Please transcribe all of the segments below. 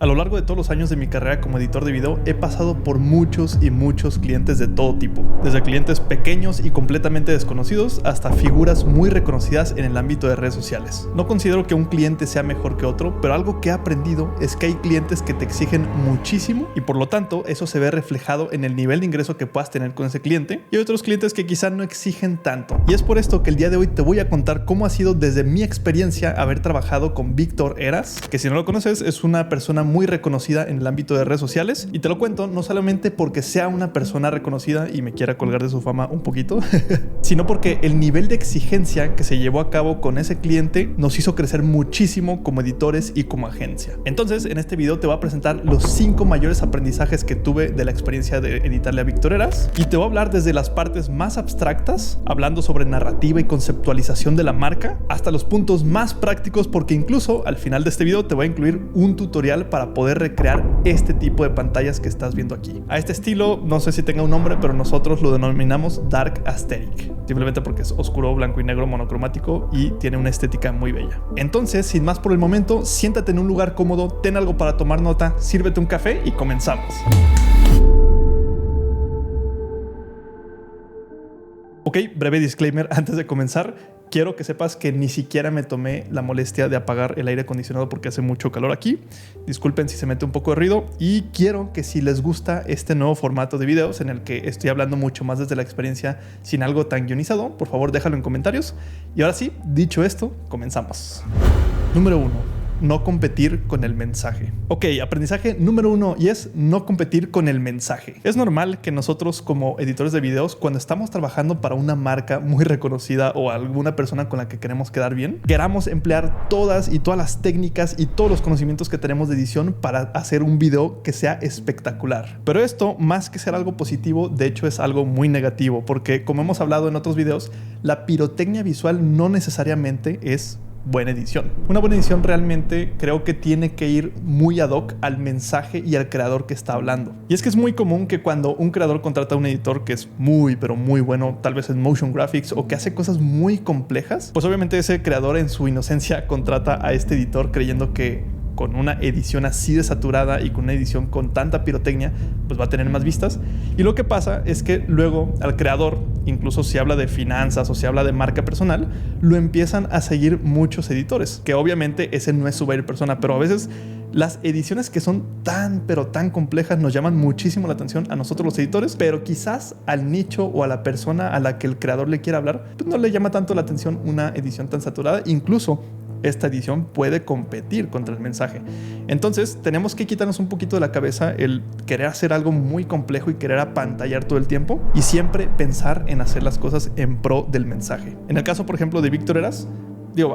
A lo largo de todos los años de mi carrera como editor de video he pasado por muchos y muchos clientes de todo tipo, desde clientes pequeños y completamente desconocidos hasta figuras muy reconocidas en el ámbito de redes sociales. No considero que un cliente sea mejor que otro, pero algo que he aprendido es que hay clientes que te exigen muchísimo y por lo tanto eso se ve reflejado en el nivel de ingreso que puedas tener con ese cliente, y hay otros clientes que quizá no exigen tanto. Y es por esto que el día de hoy te voy a contar cómo ha sido desde mi experiencia haber trabajado con Víctor Heras, que si no lo conoces es una persona muy reconocida en el ámbito de redes sociales, y te lo cuento no solamente porque sea una persona reconocida y me quiera colgar de su fama un poquito, sino porque el nivel de exigencia que se llevó a cabo con ese cliente nos hizo crecer muchísimo como editores y como agencia. Entonces, en este video te voy a presentar los 5 mayores aprendizajes que tuve de la experiencia de editarle a Víctor Heras, y te voy a hablar desde las partes más abstractas, hablando sobre narrativa y conceptualización de la marca, hasta los puntos más prácticos, porque incluso al final de este video te voy a incluir un tutorial para poder recrear este tipo de pantallas que estás viendo aquí. A este estilo, no sé si tenga un nombre, pero nosotros lo denominamos Dark Aesthetic, simplemente porque es oscuro, blanco y negro, monocromático y tiene una estética muy bella. Entonces, sin más por el momento, siéntate en un lugar cómodo, ten algo para tomar nota, sírvete un café y comenzamos. Ok, breve disclaimer antes de comenzar. Quiero que sepas que ni siquiera me tomé la molestia de apagar el aire acondicionado porque hace mucho calor aquí. Disculpen si se mete un poco de ruido, y quiero que si les gusta este nuevo formato de videos en el que estoy hablando mucho más desde la experiencia sin algo tan guionizado, por favor déjalo en comentarios. Y ahora sí, dicho esto, comenzamos. Número 1. No competir con el mensaje. Ok, aprendizaje número 1, y es no competir con el mensaje. Es normal que nosotros como editores de videos, cuando estamos trabajando para una marca muy reconocida o alguna persona con la que queremos quedar bien, queramos emplear todas las técnicas y todos los conocimientos que tenemos de edición para hacer un video que sea espectacular. Pero esto, más que ser algo positivo, de hecho es algo muy negativo, porque como hemos hablado en otros videos, la pirotecnia visual no necesariamente es buena edición. Una buena edición realmente creo que tiene que ir muy ad hoc al mensaje y al creador que está hablando. Y es que es muy común que cuando un creador contrata a un editor que es muy, pero muy bueno, tal vez en motion graphics o que hace cosas muy complejas, pues obviamente ese creador en su inocencia contrata a este editor creyendo que con una edición así de saturada y con una edición con tanta pirotecnia, pues va a tener más vistas. Y lo que pasa es que luego al creador, incluso si habla de finanzas o si habla de marca personal, lo empiezan a seguir muchos editores, que obviamente ese no es su buyer persona, pero a veces las ediciones que son pero tan complejas nos llaman muchísimo la atención a nosotros los editores, pero quizás al nicho o a la persona a la que el creador le quiera hablar, pues no le llama tanto la atención una edición tan saturada. Incluso esta edición puede competir contra el mensaje. Entonces tenemos que quitarnos un poquito de la cabeza el querer hacer algo muy complejo y querer apantallar todo el tiempo, y siempre pensar en hacer las cosas en pro del mensaje. En el caso, por ejemplo, de Víctor Heras,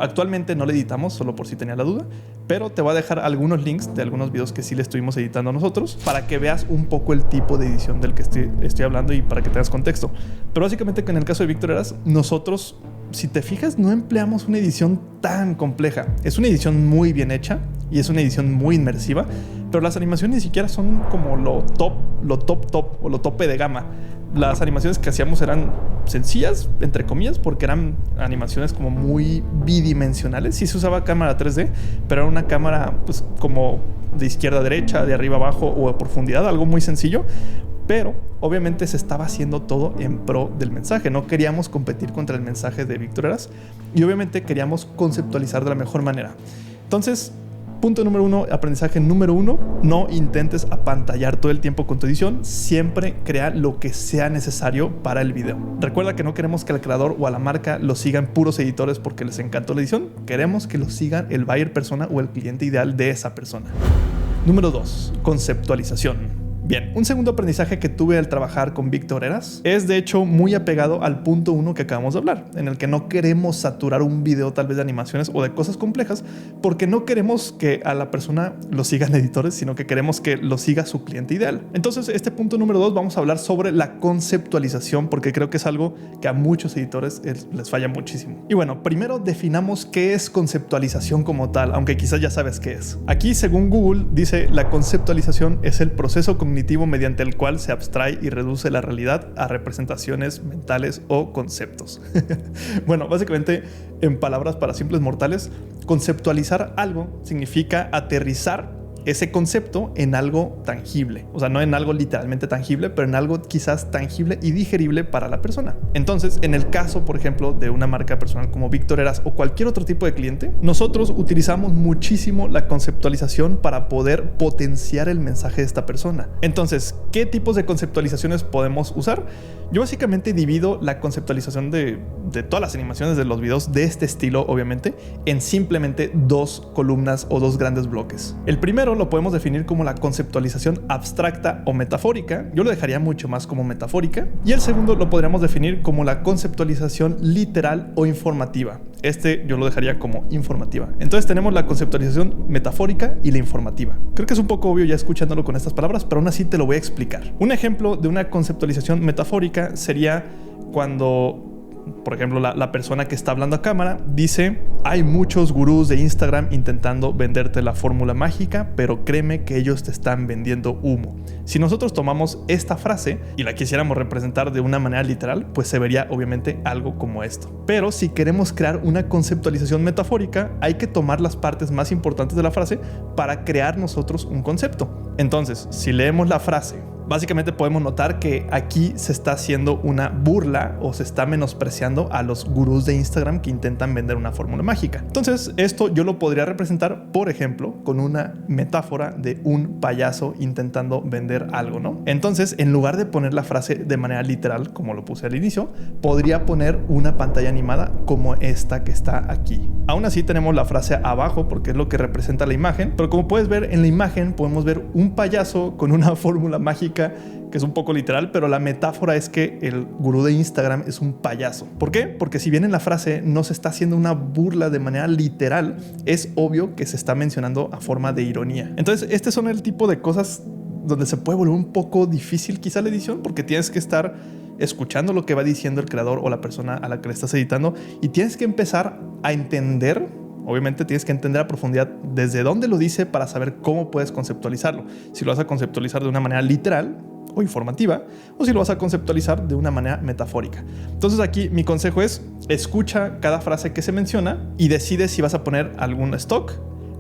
actualmente no le editamos, solo por si tenía la duda, pero te voy a dejar algunos links de algunos videos que sí le estuvimos editando nosotros para que veas un poco el tipo de edición del que estoy hablando y para que tengas contexto. Pero básicamente, en el caso de Víctor Heras, nosotros, si te fijas, no empleamos una edición tan compleja. Es una edición muy bien hecha y es una edición muy inmersiva, pero las animaciones ni siquiera son como lo top o lo tope de gama. Las animaciones que hacíamos eran sencillas, entre comillas, porque eran animaciones como muy bidimensionales. Sí se usaba cámara 3D, pero era una cámara pues como de izquierda a derecha, de arriba a abajo o a profundidad, algo muy sencillo. Pero obviamente se estaba haciendo todo en pro del mensaje. No queríamos competir contra el mensaje de Víctor Heras y obviamente queríamos conceptualizar de la mejor manera. Entonces, punto número 1, aprendizaje número 1, no intentes apantallar todo el tiempo con tu edición. Siempre crea lo que sea necesario para el video. Recuerda que no queremos que al creador o a la marca lo sigan puros editores porque les encantó la edición. Queremos que lo sigan el buyer persona o el cliente ideal de esa persona. Número 2, conceptualización. Bien, un segundo aprendizaje que tuve al trabajar con Víctor Heras es de hecho muy apegado al punto 1 que acabamos de hablar, en el que no queremos saturar un video tal vez de animaciones o de cosas complejas porque no queremos que a la persona lo sigan editores, sino que queremos que lo siga su cliente ideal. Entonces, este punto número 2 vamos a hablar sobre la conceptualización, porque creo que es algo que a muchos editores les falla muchísimo. Y bueno, primero definamos qué es conceptualización como tal, aunque quizás ya sabes qué es. Aquí, según Google, dice la conceptualización es el proceso cognitivo mediante el cual se abstrae y reduce la realidad a representaciones mentales o conceptos. Bueno, básicamente, en palabras para simples mortales, conceptualizar algo significa aterrizar ese concepto en algo tangible. O sea, no en algo literalmente tangible, pero en algo quizás tangible y digerible para la persona. Entonces, en el caso, por ejemplo, de una marca personal como Víctor Heras o cualquier otro tipo de cliente, nosotros utilizamos muchísimo la conceptualización para poder potenciar el mensaje de esta persona. Entonces, ¿qué tipos de conceptualizaciones podemos usar? Yo básicamente divido la conceptualización de todas las animaciones de los videos de este estilo, obviamente, en simplemente dos columnas o dos grandes bloques. El primero lo podemos definir como la conceptualización abstracta o metafórica. Yo lo dejaría mucho más como metafórica. Y el segundo lo podríamos definir como la conceptualización literal o informativa. Este yo lo dejaría como informativa. Entonces tenemos la conceptualización metafórica y la informativa. Creo que es un poco obvio ya escuchándolo con estas palabras, pero aún así te lo voy a explicar. Un ejemplo de una conceptualización metafórica sería cuando, por ejemplo, la persona que está hablando a cámara dice: hay muchos gurús de Instagram intentando venderte la fórmula mágica, pero créeme que ellos te están vendiendo humo. Si nosotros tomamos esta frase y la quisiéramos representar de una manera literal, pues se vería obviamente algo como esto. Pero si queremos crear una conceptualización metafórica, hay que tomar las partes más importantes de la frase para crear nosotros un concepto. Entonces, si leemos la frase, básicamente podemos notar que aquí se está haciendo una burla o se está menospreciando a los gurús de Instagram que intentan vender una fórmula mágica. Entonces, esto yo lo podría representar, por ejemplo, con una metáfora de un payaso intentando vender algo, ¿no? Entonces, en lugar de poner la frase de manera literal, como lo puse al inicio, podría poner una pantalla animada como esta que está aquí. Aún así tenemos la frase abajo porque es lo que representa la imagen, pero como puedes ver en la imagen podemos ver un payaso con una fórmula mágica que es un poco literal, pero la metáfora es que el gurú de Instagram es un payaso. ¿Por qué? Porque si bien en la frase no se está haciendo una burla de manera literal, es obvio que se está mencionando a forma de ironía. Entonces, este son el tipo de cosas donde se puede volver un poco difícil quizá la edición, porque tienes que estar escuchando lo que va diciendo el creador o la persona a la que le estás editando y tienes que empezar a entender. Obviamente tienes que entender a profundidad desde dónde lo dice para saber cómo puedes conceptualizarlo. Si lo vas a conceptualizar de una manera literal o informativa, o si lo vas a conceptualizar de una manera metafórica. Entonces aquí mi consejo es: escucha cada frase que se menciona y decide si vas a poner algún stock,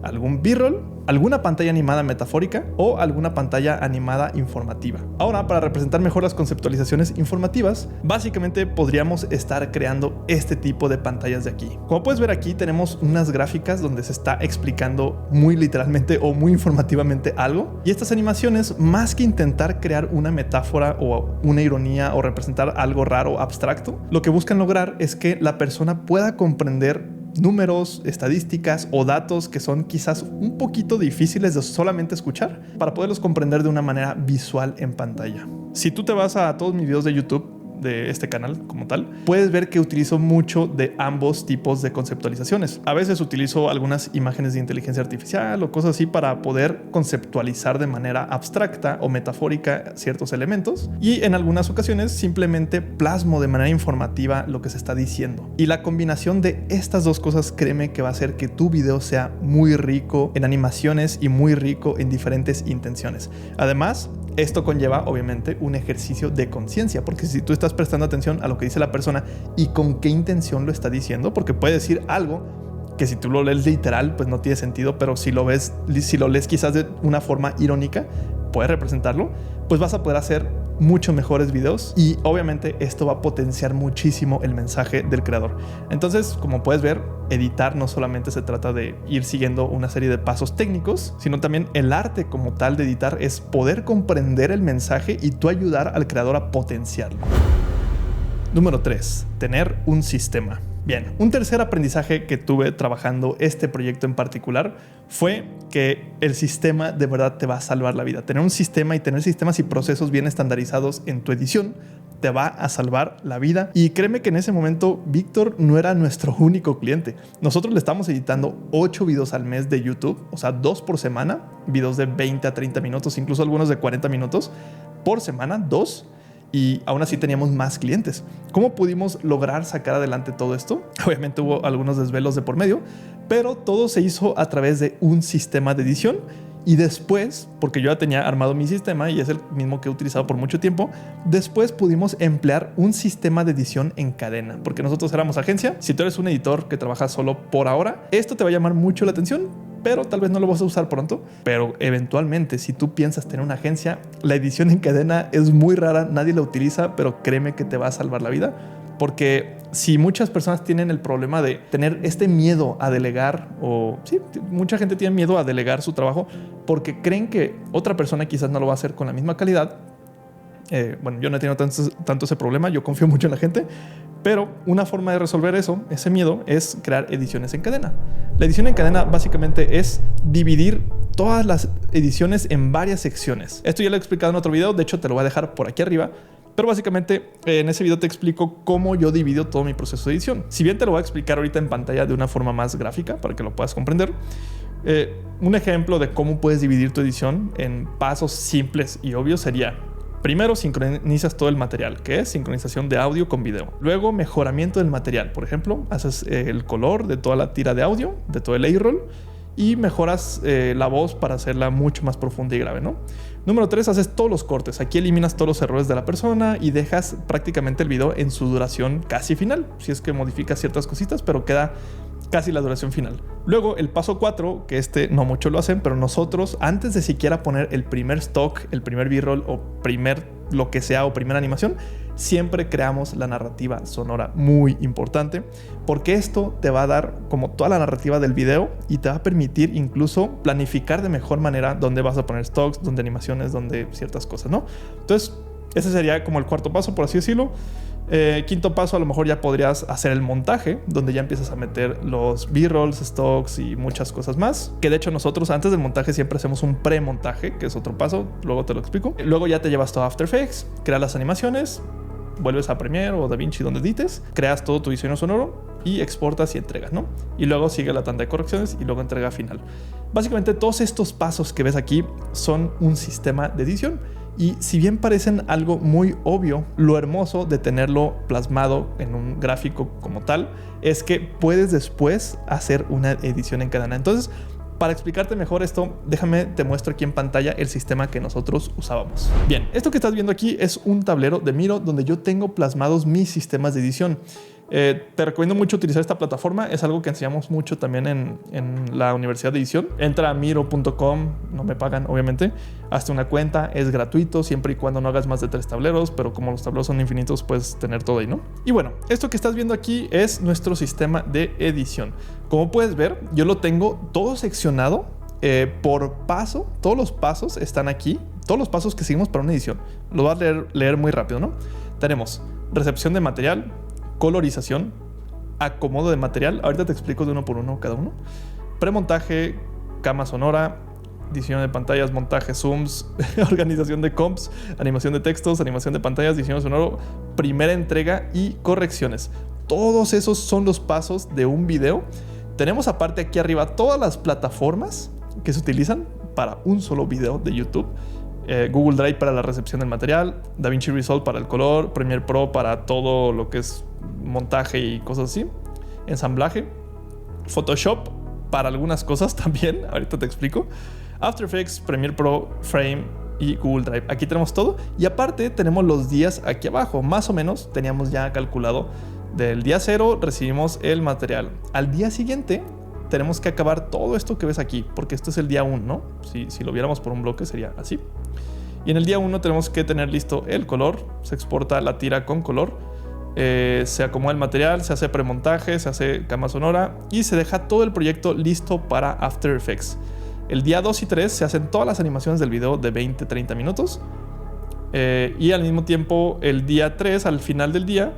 algún B-roll, alguna pantalla animada metafórica o alguna pantalla animada informativa. Ahora, para representar mejor las conceptualizaciones informativas, básicamente podríamos estar creando este tipo de pantallas de aquí. Como puedes ver aquí, tenemos unas gráficas donde se está explicando muy literalmente o muy informativamente algo. Y estas animaciones, más que intentar crear una metáfora o una ironía o representar algo raro, abstracto, lo que buscan lograr es que la persona pueda comprender números, estadísticas o datos que son quizás un poquito difíciles de solamente escuchar para poderlos comprender de una manera visual en pantalla. Si tú te vas a todos mis videos de YouTube de este canal como tal, puedes ver que utilizo mucho de ambos tipos de conceptualizaciones. A veces utilizo algunas imágenes de inteligencia artificial o cosas así para poder conceptualizar de manera abstracta o metafórica ciertos elementos, y en algunas ocasiones simplemente plasmo de manera informativa lo que se está diciendo. Y la combinación de estas dos cosas, créeme que va a hacer que tu video sea muy rico en animaciones y muy rico en diferentes intenciones. Además, esto conlleva obviamente un ejercicio de conciencia, porque si tú estás prestando atención a lo que dice la persona y con qué intención lo está diciendo, porque puede decir algo que si tú lo lees literal pues no tiene sentido, pero si lo lees quizás de una forma irónica, puedes representarlo, pues vas a poder hacer mucho mejores videos y obviamente esto va a potenciar muchísimo el mensaje del creador. Entonces, como puedes ver, editar no solamente se trata de ir siguiendo una serie de pasos técnicos, sino también el arte como tal de editar es poder comprender el mensaje y tú ayudar al creador a potenciarlo. Número 3. Tener un sistema. Bien, un tercer aprendizaje que tuve trabajando este proyecto en particular fue que el sistema de verdad te va a salvar la vida. Tener un sistema y tener sistemas y procesos bien estandarizados en tu edición te va a salvar la vida. Y créeme que en ese momento Víctor no era nuestro único cliente. Nosotros le estamos editando 8 videos al mes de YouTube, o sea, 2 por semana, videos de 20 a 30 minutos, incluso algunos de 40 minutos por semana, 2. Y aún así teníamos más clientes. ¿Cómo pudimos lograr sacar adelante todo esto? Obviamente hubo algunos desvelos de por medio, pero todo se hizo a través de un sistema de edición. Y después, porque yo ya tenía armado mi sistema y es el mismo que he utilizado por mucho tiempo, después pudimos emplear un sistema de edición en cadena, porque nosotros éramos agencia. Si tú eres un editor que trabaja solo por ahora, esto te va a llamar mucho la atención, pero tal vez no lo vas a usar pronto. Pero eventualmente, si tú piensas tener una agencia, la edición en cadena es muy rara, nadie la utiliza, pero créeme que te va a salvar la vida. Porque si muchas personas tienen el problema de tener este miedo a delegar, o sí, mucha gente tiene miedo a delegar su trabajo porque creen que otra persona quizás no lo va a hacer con la misma calidad. Bueno, yo no he tenido tanto ese problema, yo confío mucho en la gente, pero una forma de resolver eso, ese miedo, es crear ediciones en cadena. La edición en cadena básicamente es dividir todas las ediciones en varias secciones. Esto ya lo he explicado en otro video, de hecho te lo voy a dejar por aquí arriba. Pero básicamente en ese video te explico cómo yo divido todo mi proceso de edición. Si bien te lo voy a explicar ahorita en pantalla de una forma más gráfica para que lo puedas comprender. Un ejemplo de cómo puedes dividir tu edición en pasos simples y obvios sería: primero, sincronizas todo el material, que es sincronización de audio con video. Luego, mejoramiento del material. Por ejemplo, haces el color de toda la tira de audio, de todo el A-roll, y mejoras la voz para hacerla mucho más profunda y grave, ¿no? Número 3, haces todos los cortes. Aquí eliminas todos los errores de la persona y dejas prácticamente el video en su duración casi final. Si es que modificas ciertas cositas, pero queda casi la duración final. Luego, el paso 4, que no mucho lo hacen, pero nosotros, antes de siquiera poner el primer stock, el primer B-roll o primer lo que sea o primera animación, siempre creamos la narrativa sonora, muy importante, porque esto te va a dar como toda la narrativa del video y te va a permitir incluso planificar de mejor manera dónde vas a poner stocks, dónde animaciones, dónde ciertas cosas, ¿no? Entonces, ese sería como el cuarto paso, por así decirlo. Quinto paso, a lo mejor ya podrías hacer el montaje, donde ya empiezas a meter los B-rolls, stocks y muchas cosas más. Que de hecho nosotros antes del montaje siempre hacemos un pre-montaje, que es otro paso, luego te lo explico. Luego ya te llevas todo a After Effects, creas las animaciones, vuelves a Premiere o DaVinci donde edites, creas todo tu diseño sonoro y exportas y entregas, ¿no? Y luego sigue la tanda de correcciones y luego entrega final. Básicamente todos estos pasos que ves aquí son un sistema de edición. Y si bien parecen algo muy obvio, lo hermoso de tenerlo plasmado en un gráfico como tal es que puedes después hacer una edición en cadena. Entonces, para explicarte mejor esto, déjame te muestro aquí en pantalla el sistema que nosotros usábamos. Bien, esto que estás viendo aquí es un tablero de Miro donde yo tengo plasmados mis sistemas de edición. Te recomiendo mucho utilizar esta plataforma, es algo que enseñamos mucho también en la Universidad de Edición. Entra a miro.com, no me pagan obviamente, hazte una cuenta, es gratuito siempre y cuando no hagas más de 3 tableros, pero como los tableros son infinitos puedes tener todo ahí, ¿no? Y bueno, esto que estás viendo aquí es nuestro sistema de edición. Como puedes ver, yo lo tengo todo seccionado por paso, todos los pasos están aquí, todos los pasos que seguimos para una edición. Lo voy a leer muy rápido, ¿no? Tenemos recepción de material, colorización, acomodo de material, ahorita te explico de uno por uno cada uno, premontaje, cama sonora, diseño de pantallas, montaje, zooms, organización de comps, animación de textos, animación de pantallas, diseño sonoro, primera entrega y correcciones. Todos esos son los pasos de un video. Tenemos aparte aquí arriba todas las plataformas que se utilizan para un solo video de YouTube. Google Drive para la recepción del material, DaVinci Resolve para el color, Premiere Pro para todo lo que es montaje y cosas así, ensamblaje, Photoshop para algunas cosas también, ahorita te explico, After Effects, Premiere Pro, Frame y Google Drive. Aquí tenemos todo y aparte tenemos los días aquí abajo, más o menos teníamos ya calculado del día 0 recibimos el material, al día siguiente tenemos que acabar todo esto que ves aquí, porque esto es el día 1, ¿no? Si lo viéramos por un bloque sería así. Y en el día 1 tenemos que tener listo el color, se exporta la tira con color, se acomoda el material, se hace premontaje, se hace cama sonora y se deja todo el proyecto listo para After Effects. El día 2 y 3 se hacen todas las animaciones del video de 20-30 minutos y al mismo tiempo el día 3, al final del día,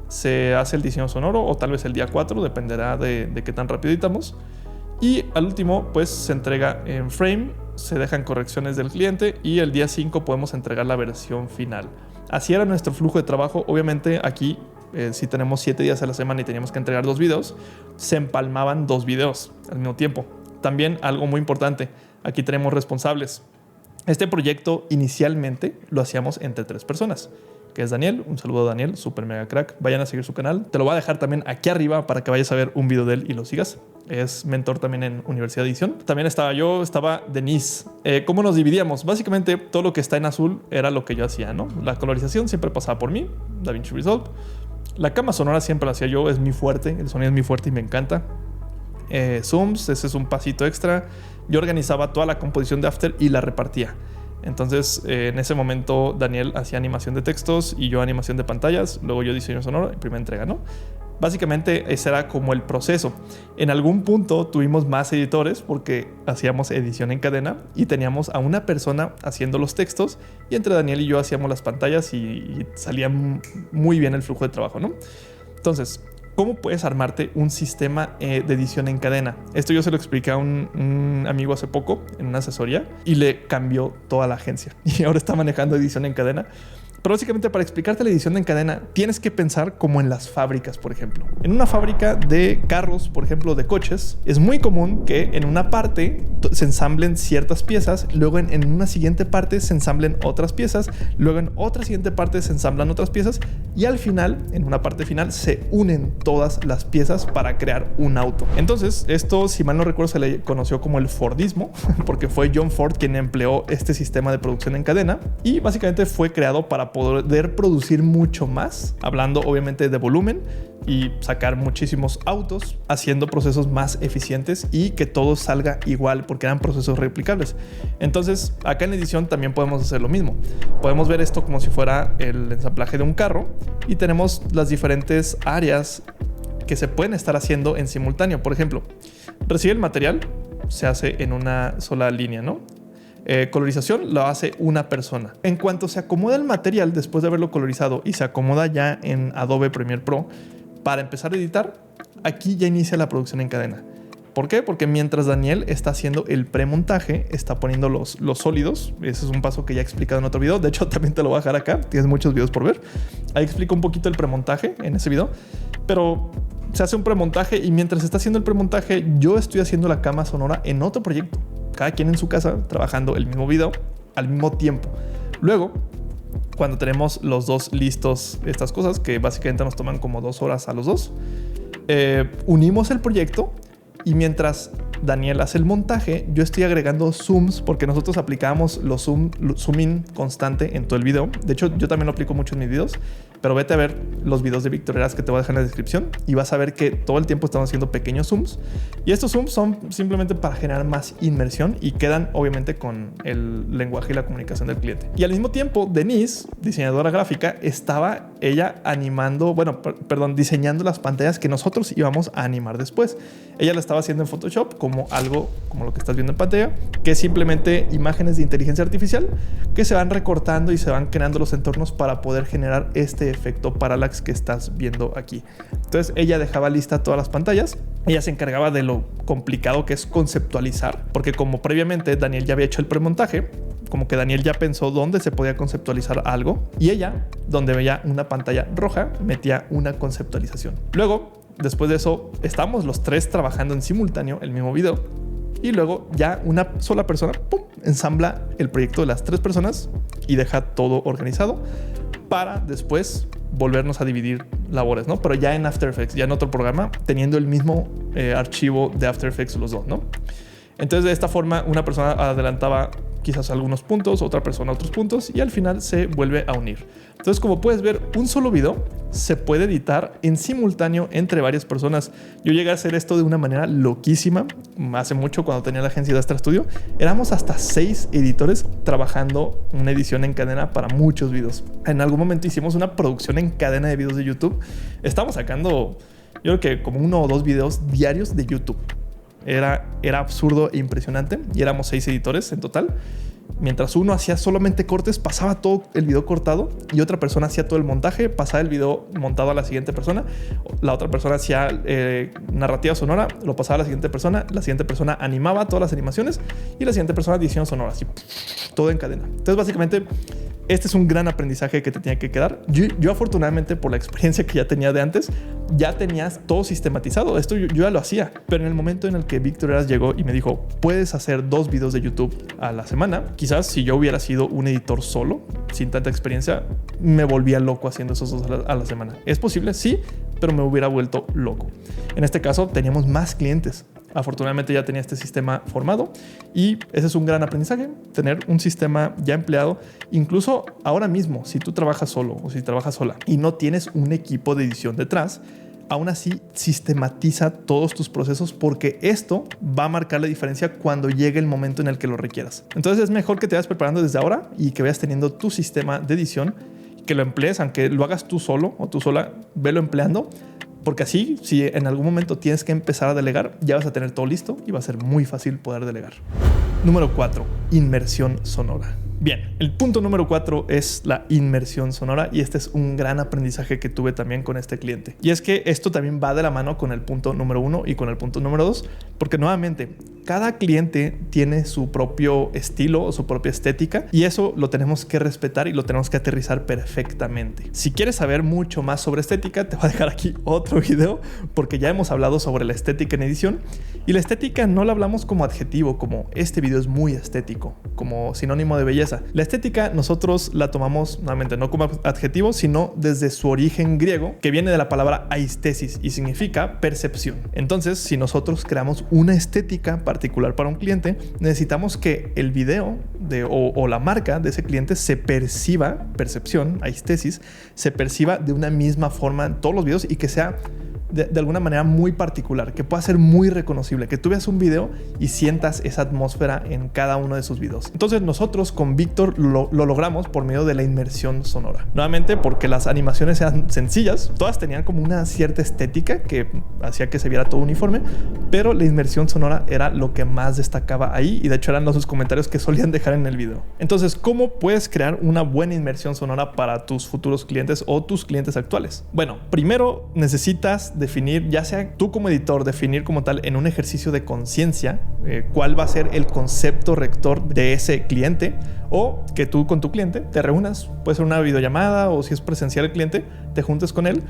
se hace el diseño sonoro o tal vez el día 4, dependerá de qué tan rápido editamos. Y al último pues se entrega en Frame, se dejan correcciones del cliente y el día 5 podemos entregar la versión final. Así era nuestro flujo de trabajo. Obviamente aquí si tenemos 7 días a la semana y teníamos que entregar 2 videos, se empalmaban 2 videos al mismo tiempo. También algo muy importante, aquí tenemos responsables. Este proyecto inicialmente lo hacíamos entre 3 personas, que es Daniel. Un saludo a Daniel, super mega crack. Vayan a seguir su canal. Te lo voy a dejar también aquí arriba para que vayas a ver un video de él y lo sigas. Es mentor también en Universidad de Edición. También estaba yo, estaba Denise. ¿Cómo nos dividíamos? Básicamente todo lo que está en azul era lo que yo hacía, ¿no? La colorización siempre pasaba por mí, DaVinci Resolve. La cama sonora siempre la hacía yo, es mi fuerte, el sonido es mi fuerte y me encanta. zooms, ese es un pasito extra. Yo organizaba toda la composición de After y la repartía. Entonces, en ese momento, Daniel hacía animación de textos y yo animación de pantallas. Luego yo diseño sonoro en primera entrega, ¿no? Básicamente, ese era como el proceso. En algún punto tuvimos más editores porque hacíamos edición en cadena y teníamos a una persona haciendo los textos y entre Daniel y yo hacíamos las pantallas y salía muy bien el flujo de trabajo, ¿no? Entonces, ¿cómo puedes armarte un sistema de edición en cadena? Esto yo se lo expliqué a un amigo hace poco en una asesoría y le cambió toda la agencia. Y ahora está manejando edición en cadena. Pero básicamente para explicarte la edición en cadena tienes que pensar como en las fábricas, por ejemplo. En una fábrica de carros, por ejemplo, de coches, es muy común que en una parte se ensamblen ciertas piezas, luego en una siguiente parte se ensamblen otras piezas, luego en otra siguiente parte se ensamblan otras piezas y al final, en una parte final, se unen todas las piezas para crear un auto. Entonces, esto, si mal no recuerdo, se le conoció como el Fordismo, porque fue John Ford quien empleó este sistema de producción en cadena y básicamente fue creado para poder producir mucho más, hablando obviamente de volumen y sacar muchísimos autos, haciendo procesos más eficientes y que todo salga igual porque eran procesos replicables. Entonces, acá en edición también podemos hacer lo mismo. Podemos ver esto como si fuera el ensamblaje de un carro y tenemos las diferentes áreas que se pueden estar haciendo en simultáneo. Por ejemplo, recibe el material, se hace en una sola línea, ¿no? Colorización lo hace una persona. En cuanto se acomoda el material después de haberlo colorizado y se acomoda ya en Adobe Premiere Pro para empezar a editar, aquí ya inicia la producción en cadena. ¿Por qué? Porque mientras Daniel está haciendo el premontaje, está poniendo los sólidos. Ese es un paso que ya he explicado en otro video. De hecho, también te lo voy a dejar acá. Tienes muchos videos por ver. Ahí explico un poquito el premontaje en ese video. Pero se hace un premontaje y mientras está haciendo el premontaje, yo estoy haciendo la cama sonora en otro proyecto. Cada quien en su casa trabajando el mismo video al mismo tiempo. Luego, cuando tenemos los dos listos, estas cosas que básicamente nos toman como 2 horas a los dos, unimos el proyecto y mientras Daniel hace el montaje, yo estoy agregando zooms porque nosotros aplicamos los zoom in constante en todo el video. De hecho, yo también lo aplico mucho en mis videos, pero vete a ver los videos de Víctor Heras que te voy a dejar en la descripción y vas a ver que todo el tiempo estamos haciendo pequeños zooms y estos zooms son simplemente para generar más inmersión y quedan obviamente con el lenguaje y la comunicación del cliente. Y al mismo tiempo, Denise, diseñadora gráfica, estaba ella animando, diseñando las pantallas que nosotros íbamos a animar después. Ella la estaba haciendo en Photoshop como algo como lo que estás viendo en pantalla, que es simplemente imágenes de inteligencia artificial que se van recortando y se van creando los entornos para poder generar este efecto parallax que estás viendo aquí. Entonces ella dejaba lista todas las pantallas, ella se encargaba de lo complicado que es conceptualizar, porque como previamente Daniel ya había hecho el premontaje, como que Daniel ya pensó dónde se podía conceptualizar algo y ella, donde veía una pantalla roja, metía una conceptualización. Luego, después de eso, estamos los tres trabajando en simultáneo el mismo video y luego ya una sola persona ensambla el proyecto de las 3 personas y deja todo organizado para después volvernos a dividir labores, ¿no? Pero ya en After Effects, ya en otro programa, teniendo el mismo archivo de After Effects los dos, ¿no? Entonces, de esta forma, una persona adelantaba quizás algunos puntos, otra persona otros puntos y al final se vuelve a unir. Entonces, como puedes ver, un solo video se puede editar en simultáneo entre varias personas. Yo llegué a hacer esto de una manera loquísima. Hace mucho, cuando tenía la agencia de Astra Studio, éramos hasta 6 editores trabajando una edición en cadena para muchos videos. En algún momento hicimos una producción en cadena de videos de YouTube. Estábamos sacando, yo creo que como 1 o 2 videos diarios de YouTube. Era absurdo e impresionante y éramos 6 editores en total. Mientras uno hacía solamente cortes, pasaba todo el video cortado y otra persona hacía todo el montaje, pasaba el video montado a la siguiente persona, la otra persona hacía narrativa sonora, lo pasaba a la siguiente persona animaba todas las animaciones y la siguiente persona diseño sonoro, así todo en cadena. Entonces básicamente este es un gran aprendizaje que te tenía que quedar. Yo afortunadamente, por la experiencia que ya tenía de antes, ya tenías todo sistematizado. Esto yo ya lo hacía. Pero en el momento en el que Víctor Heras llegó y me dijo, puedes hacer 2 videos de YouTube a la semana, quizás si yo hubiera sido un editor solo, sin tanta experiencia, me volvía loco haciendo esos 2 a la semana. ¿Es posible? Sí, pero me hubiera vuelto loco. En este caso, teníamos más clientes. Afortunadamente ya tenía este sistema formado y ese es un gran aprendizaje, tener un sistema ya empleado. Incluso ahora mismo, si tú trabajas solo o si trabajas sola y no tienes un equipo de edición detrás, aún así sistematiza todos tus procesos porque esto va a marcar la diferencia cuando llegue el momento en el que lo requieras. Entonces es mejor que te vayas preparando desde ahora y que vayas teniendo tu sistema de edición, que lo emplees, aunque lo hagas tú solo o tú sola, velo empleando, porque así, si en algún momento tienes que empezar a delegar, ya vas a tener todo listo y va a ser muy fácil poder delegar. Número 4, inmersión sonora. Bien, el punto número 4 es la inmersión sonora y este es un gran aprendizaje que tuve también con este cliente. Y es que esto también va de la mano con el punto número 1 y con el punto número 2, porque nuevamente cada cliente tiene su propio estilo o su propia estética y eso lo tenemos que respetar y lo tenemos que aterrizar perfectamente. Si quieres saber mucho más sobre estética, te voy a dejar aquí otro video porque ya hemos hablado sobre la estética en edición y la estética no la hablamos como adjetivo, como este video es muy estético, como sinónimo de belleza. La estética nosotros la tomamos nuevamente no como adjetivo, sino desde su origen griego, que viene de la palabra aistesis y significa percepción. Entonces, si nosotros creamos una estética particular para un cliente, necesitamos que el video o la marca de ese cliente se perciba, percepción, aistesis, se perciba de una misma forma en todos los videos y que sea de alguna manera muy particular, que pueda ser muy reconocible, que tú veas un video y sientas esa atmósfera en cada uno de sus videos. Entonces nosotros con Víctor lo logramos por medio de la inmersión sonora. Nuevamente porque las animaciones eran sencillas, todas tenían como una cierta estética que hacía que se viera todo uniforme, pero la inmersión sonora era lo que más destacaba ahí y de hecho eran los comentarios que solían dejar en el video. Entonces, ¿cómo puedes crear una buena inmersión sonora para tus futuros clientes o tus clientes actuales? Bueno, primero necesitas definir, ya sea tú como editor, definir como tal en un ejercicio de conciencia cuál va a ser el concepto rector de ese cliente, o que tú con tu cliente te reúnas, puede ser una videollamada o si es presencial el cliente, te juntes con él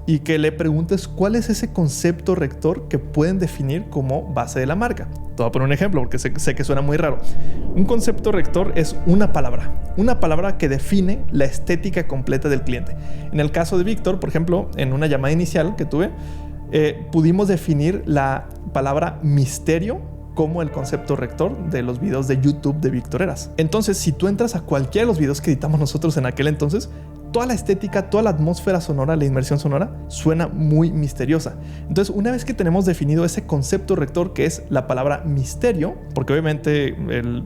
y que le preguntes cuál es ese concepto rector que pueden definir como base de la marca. Te voy a poner un ejemplo porque sé que suena muy raro. Un concepto rector es una palabra que define la estética completa del cliente. En el caso de Víctor, por ejemplo, en una llamada inicial que tuve, pudimos definir la palabra misterio como el concepto rector de los videos de YouTube de Víctor Heras. Entonces, si tú entras a cualquiera de los videos que editamos nosotros en aquel entonces, toda la estética, toda la atmósfera sonora, la inmersión sonora suena muy misteriosa. Entonces, una vez que tenemos definido ese concepto rector que es la palabra misterio, porque obviamente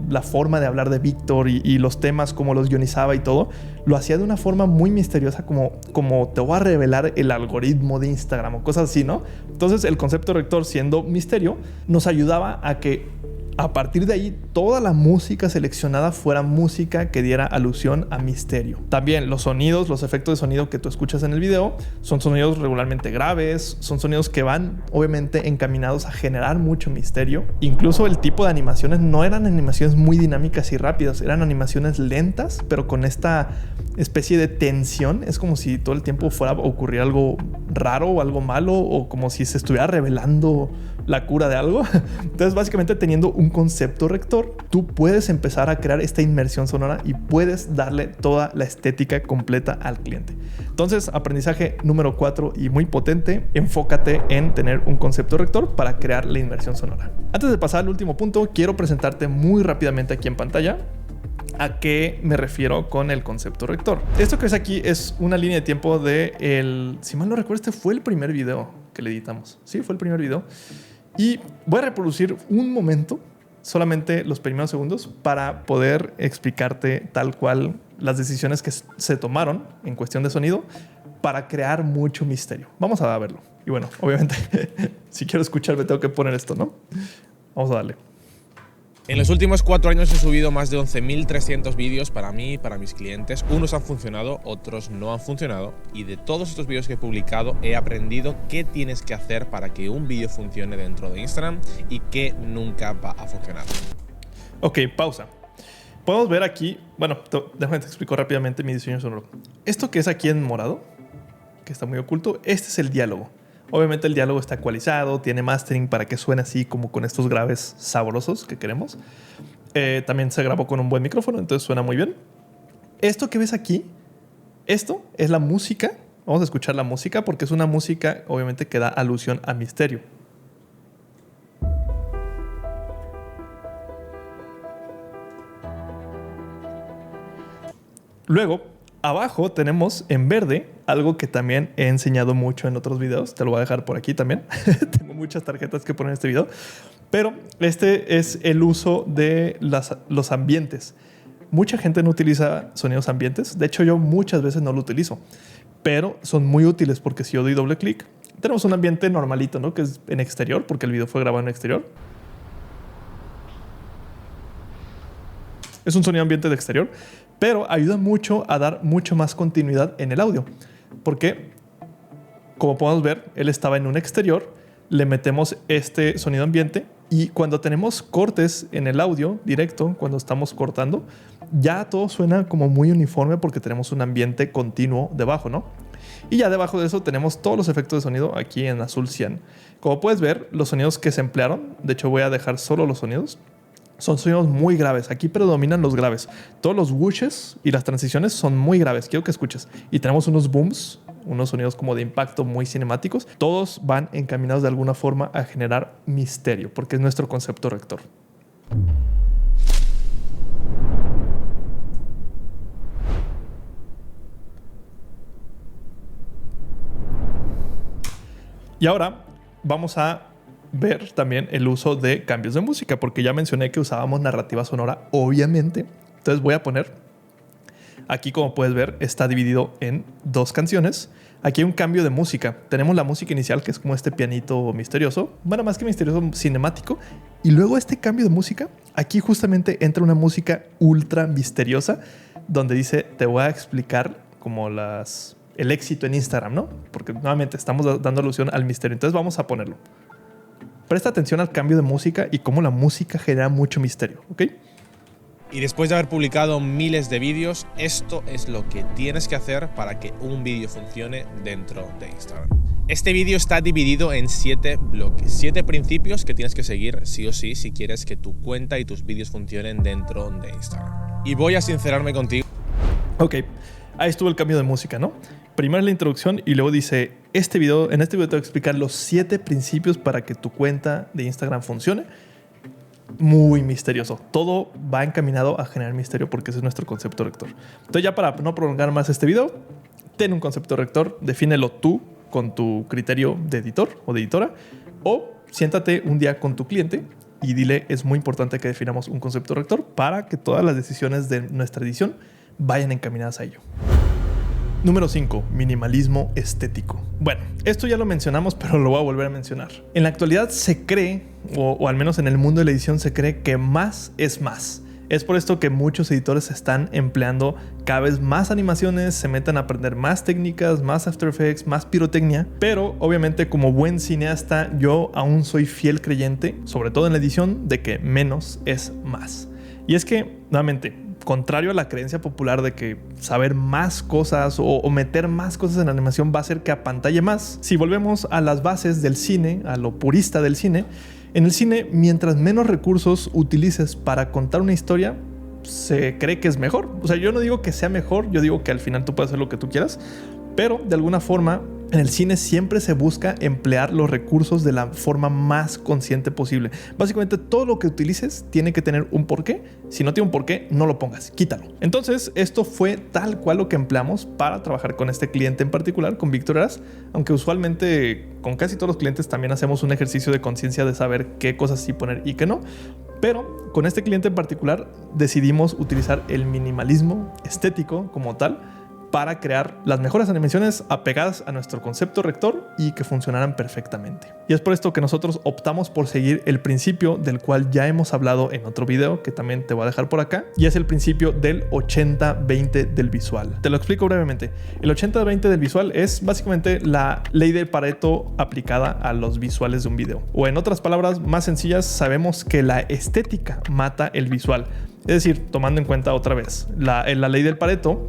la forma de hablar de Víctor y los temas como los guionizaba y todo, lo hacía de una forma muy misteriosa, como te voy a revelar el algoritmo de Instagram o cosas así, ¿no? Entonces, el concepto rector, siendo misterio, nos ayudaba a que a partir de ahí toda la música seleccionada fuera música que diera alusión a misterio. También los sonidos, los efectos de sonido que tú escuchas en el video son sonidos regularmente graves, son sonidos que van obviamente encaminados a generar mucho misterio. Incluso el tipo de animaciones no eran animaciones muy dinámicas y rápidas, eran animaciones lentas, pero con esta especie de tensión. Es como si todo el tiempo fuera a ocurrir algo raro o algo malo, o como si se estuviera revelando la cura de algo. Entonces, básicamente, teniendo un concepto rector, tú puedes empezar a crear esta inmersión sonora y puedes darle toda la estética completa al cliente. Entonces, aprendizaje número 4 y muy potente: enfócate en tener un concepto rector para crear la inmersión sonora. Antes de pasar al último punto, quiero presentarte muy rápidamente aquí en pantalla ¿a qué me refiero con el concepto rector? Esto que ves aquí es una línea de tiempo si mal no recuerdo, este fue el primer video que le editamos. Sí, fue el primer video. Y voy a reproducir un momento, solamente los primeros segundos, para poder explicarte tal cual las decisiones que se tomaron en cuestión de sonido para crear mucho misterio. Vamos a verlo. Y bueno, obviamente, si quiero escucharme tengo que poner esto, ¿no? Vamos a darle. En los últimos 4 años he subido más de 11.300 vídeos para mí y para mis clientes. Unos han funcionado, otros no han funcionado. Y de todos estos vídeos que he publicado he aprendido qué tienes que hacer para que un vídeo funcione dentro de Instagram y qué nunca va a funcionar. Ok, pausa. Podemos ver aquí, bueno, déjame te explico rápidamente mi diseño sonoro. Esto que es aquí en morado, que está muy oculto, este es el diálogo. Obviamente el diálogo está ecualizado, tiene mastering para que suene así como con estos graves sabrosos que queremos. También se grabó con un buen micrófono, entonces suena muy bien. Esto que ves aquí, esto es la música. Vamos a escuchar la música porque es una música obviamente que da alusión a misterio. Luego, abajo tenemos en verde algo que también he enseñado mucho en otros videos. Te lo voy a dejar por aquí también. Tengo muchas tarjetas que poner en este video. Pero este es el uso de los ambientes. Mucha gente no utiliza sonidos ambientes. De hecho, yo muchas veces no lo utilizo. Pero son muy útiles porque si yo doy doble clic, tenemos un ambiente normalito, ¿no? Que es en exterior, porque el video fue grabado en exterior. Es un sonido ambiente de exterior, pero ayuda mucho a dar mucho más continuidad en el audio. Porque, como podemos ver, él estaba en un exterior, le metemos este sonido ambiente y cuando tenemos cortes en el audio directo, cuando estamos cortando, ya todo suena como muy uniforme porque tenemos un ambiente continuo debajo, ¿no? Y ya debajo de eso tenemos todos los efectos de sonido aquí en azul cian. Como puedes ver, los sonidos que se emplearon, de hecho voy a dejar solo los sonidos, son sonidos muy graves. Aquí predominan los graves. Todos los whooshes y las transiciones son muy graves. Quiero que escuches. Y tenemos unos booms, unos sonidos como de impacto muy cinemáticos. Todos van encaminados de alguna forma a generar misterio, porque es nuestro concepto rector. Y ahora vamos a ver también el uso de cambios de música, porque ya mencioné que usábamos narrativa sonora, obviamente. Entonces voy a poner, aquí como puedes ver, está dividido en dos canciones. Aquí hay un cambio de música. Tenemos la música inicial, que es como este pianito misterioso, bueno, más que misterioso, cinemático. Y luego este cambio de música, aquí justamente entra una música ultra misteriosa, donde dice, te voy a explicar como el éxito en Instagram, ¿no? Porque nuevamente estamos dando alusión al misterio. Entonces vamos a ponerlo. Presta atención al cambio de música y cómo la música genera mucho misterio, ¿ok? Y después de haber publicado miles de vídeos, esto es lo que tienes que hacer para que un vídeo funcione dentro de Instagram. Este vídeo está dividido en 7 bloques, 7 principios que tienes que seguir sí o sí si quieres que tu cuenta y tus vídeos funcionen dentro de Instagram. Y voy a sincerarme contigo. Ok, ahí estuvo el cambio de música, ¿no? Primero la introducción y luego dice, en este video te voy a explicar los 7 principios para que tu cuenta de Instagram funcione. Muy misterioso. Todo va encaminado a generar misterio porque ese es nuestro concepto rector. Entonces ya para no prolongar más este video, ten un concepto rector, defínelo tú con tu criterio de editor o de editora, o siéntate un día con tu cliente y dile, es muy importante que definamos un concepto rector para que todas las decisiones de nuestra edición vayan encaminadas a ello. Número 5. Minimalismo estético. Bueno, esto ya lo mencionamos, pero lo voy a volver a mencionar. En la actualidad se cree, o al menos en el mundo de la edición se cree que más es más. Es por esto que muchos editores están empleando cada vez más animaciones, se meten a aprender más técnicas, más After Effects, más pirotecnia. Pero obviamente como buen cineasta yo aún soy fiel creyente, sobre todo en la edición, de que menos es más. Y es que, nuevamente, contrario a la creencia popular de que saber más cosas o meter más cosas en la animación va a hacer que apantalle más, si volvemos a las bases del cine, a lo purista del cine, en el cine, mientras menos recursos utilices para contar una historia, se cree que es mejor. O sea, yo no digo que sea mejor, yo digo que al final tú puedes hacer lo que tú quieras, pero de alguna forma en el cine siempre se busca emplear los recursos de la forma más consciente posible. Básicamente todo lo que utilices tiene que tener un porqué. Si no tiene un porqué, no lo pongas, quítalo. Entonces esto fue tal cual lo que empleamos para trabajar con este cliente en particular, con Víctor Heras, aunque usualmente con casi todos los clientes también hacemos un ejercicio de conciencia de saber qué cosas sí poner y qué no. Pero con este cliente en particular decidimos utilizar el minimalismo estético como tal para crear las mejores animaciones apegadas a nuestro concepto rector y que funcionaran perfectamente. Y es por esto que nosotros optamos por seguir el principio del cual ya hemos hablado en otro video que también te voy a dejar por acá, y es el principio del 80-20 del visual. Te lo explico brevemente. El 80-20 del visual es básicamente la ley de Pareto aplicada a los visuales de un video. O en otras palabras más sencillas, sabemos que la estética mata el visual. Es decir, tomando en cuenta otra vez la ley del Pareto,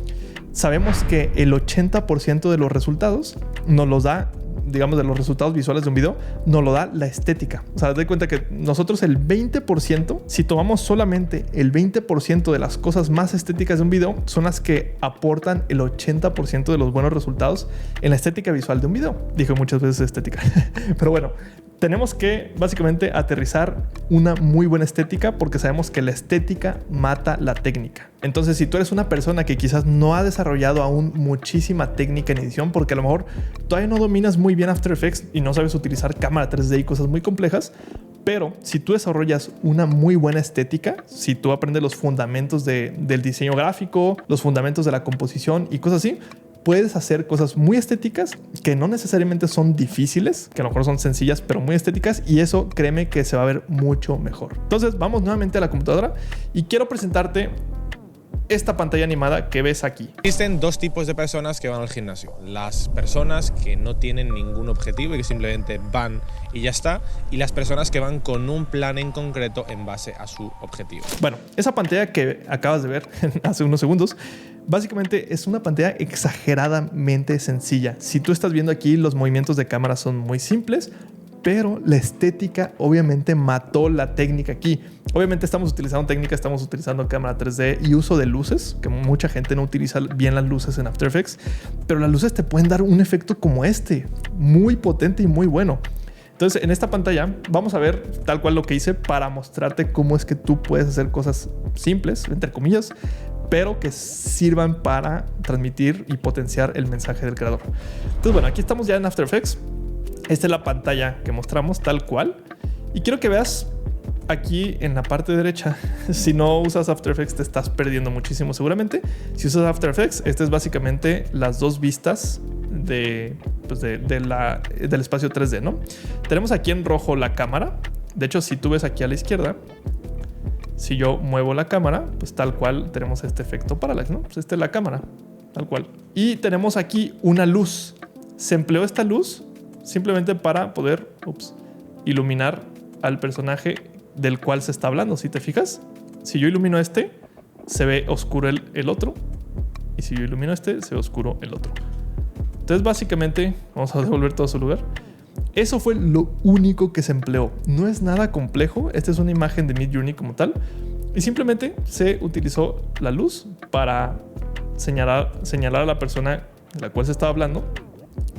sabemos que el 80% de los resultados nos los da, digamos, de los resultados visuales de un video, nos lo da la estética. O sea, te das cuenta que nosotros el 20%, si tomamos solamente el 20% de las cosas más estéticas de un video, son las que aportan el 80% de los buenos resultados en la estética visual de un video. Dije muchas veces estética. Pero bueno, tenemos que básicamente aterrizar una muy buena estética porque sabemos que la estética mata la técnica. Entonces, si tú eres una persona que quizás no ha desarrollado aún muchísima técnica en edición porque a lo mejor todavía no dominas muy bien After Effects y no sabes utilizar cámara 3D y cosas muy complejas, pero si tú desarrollas una muy buena estética, si tú aprendes los fundamentos del diseño gráfico, los fundamentos de la composición y cosas así, puedes hacer cosas muy estéticas que no necesariamente son difíciles, que a lo mejor son sencillas, pero muy estéticas, y eso créeme que se va a ver mucho mejor. Entonces vamos nuevamente a la computadora y quiero presentarte esta pantalla animada que ves aquí. Existen dos tipos de personas que van al gimnasio. Las personas que no tienen ningún objetivo y que simplemente van y ya está. Y las personas que van con un plan en concreto en base a su objetivo. Bueno, esa pantalla que acabas de ver hace unos segundos, básicamente es una pantalla exageradamente sencilla. Si tú estás viendo aquí, los movimientos de cámara son muy simples, pero la estética obviamente mató la técnica aquí. Obviamente estamos utilizando técnica, estamos utilizando cámara 3D y uso de luces, que mucha gente no utiliza bien las luces en After Effects, pero las luces te pueden dar un efecto como este, muy potente y muy bueno. Entonces, en esta pantalla vamos a ver tal cual lo que hice para mostrarte cómo es que tú puedes hacer cosas simples, entre comillas, pero que sirvan para transmitir y potenciar el mensaje del creador. Entonces, bueno, aquí estamos ya en After Effects. Esta es la pantalla que mostramos tal cual. Y quiero que veas aquí en la parte derecha. Si no usas After Effects te estás perdiendo muchísimo seguramente. Si usas After Effects, esta es básicamente las dos vistas del espacio 3D, ¿no? Tenemos aquí en rojo la cámara. De hecho, si tú ves aquí a la izquierda, si yo muevo la cámara, pues tal cual tenemos este efecto parallax, ¿no? Pues esta es la cámara, tal cual. Y tenemos aquí una luz. Se empleó esta luz simplemente para poder iluminar al personaje del cual se está hablando. Si te fijas, si yo ilumino este, se ve oscuro el otro. Y si yo ilumino este, se ve oscuro el otro. Entonces, básicamente, vamos a devolver todo a su lugar. Eso fue lo único que se empleó. No es nada complejo. Esta es una imagen de Midjourney como tal. Y simplemente se utilizó la luz para señalar a la persona de la cual se estaba hablando.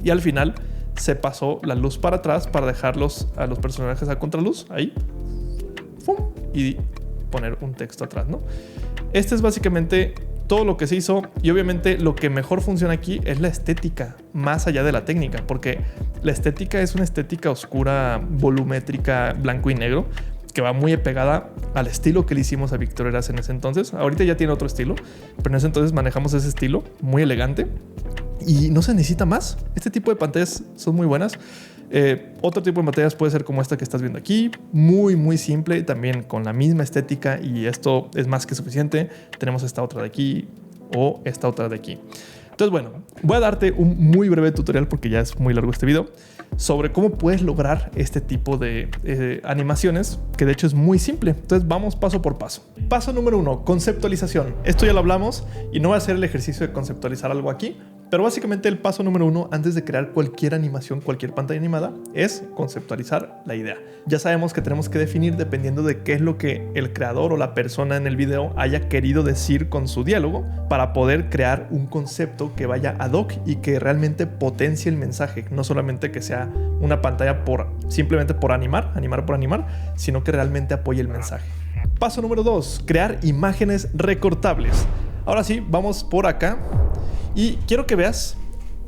Y al final se pasó la luz para atrás para dejarlos a los personajes a contraluz, ahí, ¡fum! Y poner un texto atrás, ¿no? Este es básicamente todo lo que se hizo, y obviamente lo que mejor funciona aquí es la estética, más allá de la técnica, porque la estética es una estética oscura, volumétrica, blanco y negro, que va muy apegada al estilo que le hicimos a Víctor Heras en ese entonces. Ahorita ya tiene otro estilo, pero en ese entonces manejamos ese estilo muy elegante. Y no se necesita más. Este tipo de pantallas son muy buenas. Otro tipo de pantallas puede ser como esta que estás viendo aquí. Muy, muy simple. También con la misma estética. Y esto es más que suficiente. Tenemos esta otra de aquí o esta otra de aquí. Entonces, bueno, voy a darte un muy breve tutorial porque ya es muy largo este video sobre cómo puedes lograr este tipo de animaciones, que de hecho es muy simple. Entonces vamos paso por paso. Paso número 1, conceptualización. Esto ya lo hablamos y no voy a hacer el ejercicio de conceptualizar algo aquí, pero básicamente el paso número 1 antes de crear cualquier animación, cualquier pantalla animada, es conceptualizar la idea. Ya sabemos que tenemos que definir dependiendo de qué es lo que el creador o la persona en el video haya querido decir con su diálogo para poder crear un concepto que vaya ad hoc y que realmente potencie el mensaje, no solamente que sea una pantalla simplemente por animar, sino que realmente apoye el mensaje. Paso número 2, crear imágenes recortables. Ahora sí, vamos por acá y quiero que veas,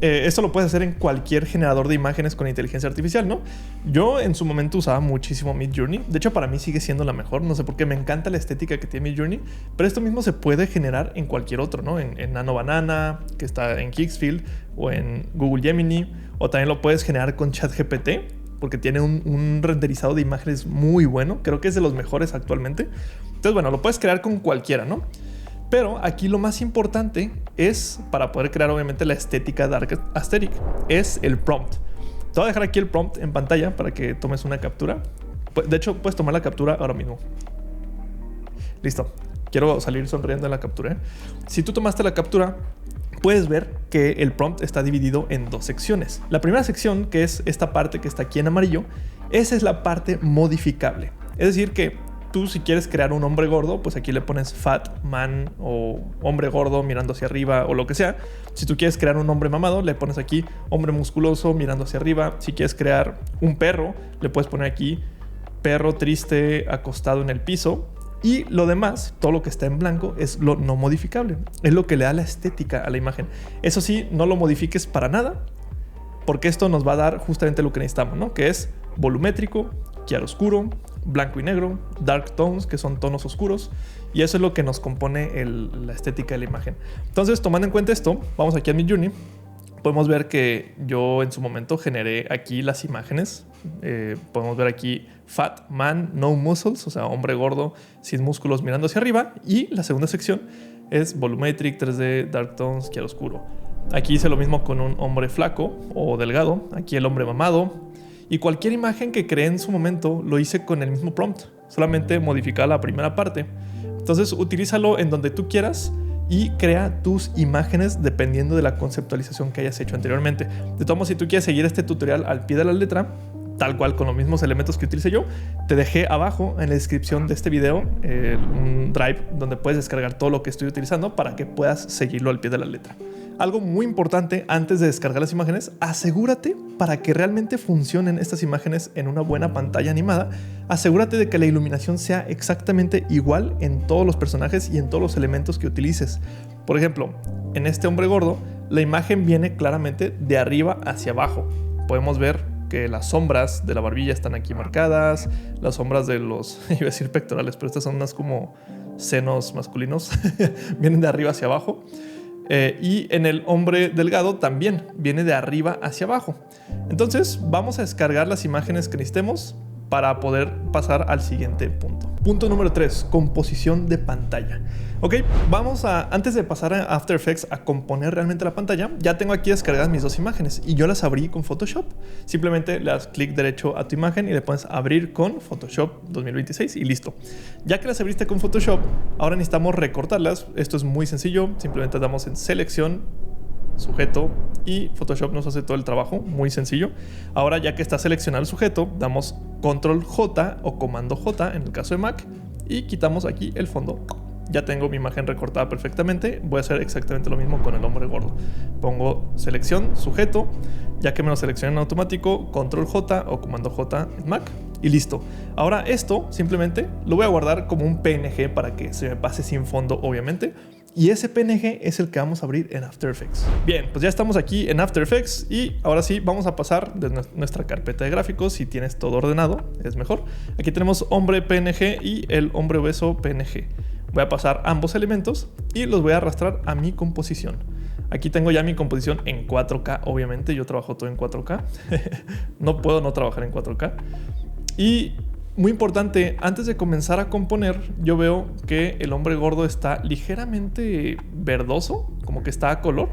esto lo puedes hacer en cualquier generador de imágenes con inteligencia artificial, ¿no? Yo en su momento usaba muchísimo Midjourney, de hecho para mí sigue siendo la mejor, no sé por qué, me encanta la estética que tiene Midjourney, pero esto mismo se puede generar en cualquier otro, ¿no? En Nano Banana, que está en Kicksfield, o en Google Gemini, o también lo puedes generar con ChatGPT, porque tiene un renderizado de imágenes muy bueno, creo que es de los mejores actualmente. Entonces, bueno, lo puedes crear con cualquiera, ¿no? Pero aquí lo más importante es, para poder crear obviamente la estética Dark Aesthetic, es el prompt. Te voy a dejar aquí el prompt en pantalla para que tomes una captura. De hecho, puedes tomar la captura ahora mismo. Listo. Quiero salir sonriendo en la captura, ¿eh? Si tú tomaste la captura, puedes ver que el prompt está dividido en dos secciones. La primera sección, que es esta parte que está aquí en amarillo, esa es la parte modificable. Es decir que tú si quieres crear un hombre gordo, pues aquí le pones fat man o hombre gordo mirando hacia arriba o lo que sea. Si tú quieres crear un hombre mamado, le pones aquí hombre musculoso mirando hacia arriba. Si quieres crear un perro, le puedes poner aquí perro triste acostado en el piso. Y lo demás, todo lo que está en blanco, es lo no modificable. Es lo que le da la estética a la imagen. Eso sí, no lo modifiques para nada, porque esto nos va a dar justamente lo que necesitamos, ¿no? Que es volumétrico, chiaroscuro, blanco y negro, dark tones, que son tonos oscuros. Y eso es lo que nos compone la estética de la imagen. Entonces, tomando en cuenta esto, vamos aquí a Midjourney. Podemos ver que yo en su momento generé aquí las imágenes. Podemos ver aquí Fat Man, No Muscles, o sea, hombre gordo sin músculos mirando hacia arriba. Y la segunda sección es Volumetric, 3D, Dark Tones, chiaroscuro. Aquí hice lo mismo con un hombre flaco o delgado. Aquí el hombre mamado. Y cualquier imagen que creé en su momento lo hice con el mismo prompt. Solamente modificar la primera parte. Entonces utilízalo en donde tú quieras y crea tus imágenes dependiendo de la conceptualización que hayas hecho anteriormente. De todos modos, si tú quieres seguir este tutorial al pie de la letra, tal cual con los mismos elementos que utilicé yo, te dejé abajo en la descripción de este video un drive donde puedes descargar todo lo que estoy utilizando para que puedas seguirlo al pie de la letra. Algo muy importante antes de descargar las imágenes, asegúrate para que realmente funcionen estas imágenes en una buena pantalla animada, asegúrate de que la iluminación sea exactamente igual en todos los personajes y en todos los elementos que utilices. Por ejemplo, en este hombre gordo, la imagen viene claramente de arriba hacia abajo. Podemos ver que las sombras de la barbilla están aquí marcadas, las sombras de los, iba a decir pectorales, pero estas son unas como senos masculinos, vienen de arriba hacia abajo. Y en el hombre delgado también viene de arriba hacia abajo. Entonces vamos a descargar las imágenes que necesitemos para poder pasar al siguiente punto. Punto número 3, composición de pantalla. Ok, vamos a, antes de pasar a After Effects a componer realmente la pantalla, ya tengo aquí descargadas mis dos imágenes y yo las abrí con Photoshop. Simplemente le das clic derecho a tu imagen y le pones abrir con Photoshop 2026 y listo. Ya que las abriste con Photoshop, ahora necesitamos recortarlas. Esto es muy sencillo, simplemente damos en selección, sujeto y Photoshop nos hace todo el trabajo, muy sencillo. Ahora ya que está seleccionado el sujeto, damos Control J o Comando J en el caso de Mac y quitamos aquí el fondo. Ya tengo mi imagen recortada perfectamente. Voy a hacer exactamente lo mismo con el hombre gordo. Pongo selección, sujeto. Ya que me lo selecciona en automático, Control J o Comando J en Mac y listo. Ahora esto simplemente lo voy a guardar como un PNG para que se me pase sin fondo, obviamente. Y ese PNG es el que vamos a abrir en After Effects. Bien, pues ya estamos aquí en After Effects y ahora sí vamos a pasar de nuestra carpeta de gráficos. Si tienes todo ordenado, es mejor. Aquí tenemos hombre PNG y el hombre obeso PNG. Voy a pasar ambos elementos y los voy a arrastrar a mi composición. Aquí tengo ya mi composición en 4K, obviamente. Yo trabajo todo en 4K. No puedo no trabajar en 4K. Y muy importante, antes de comenzar a componer, yo veo que el hombre gordo está ligeramente verdoso, como que está a color.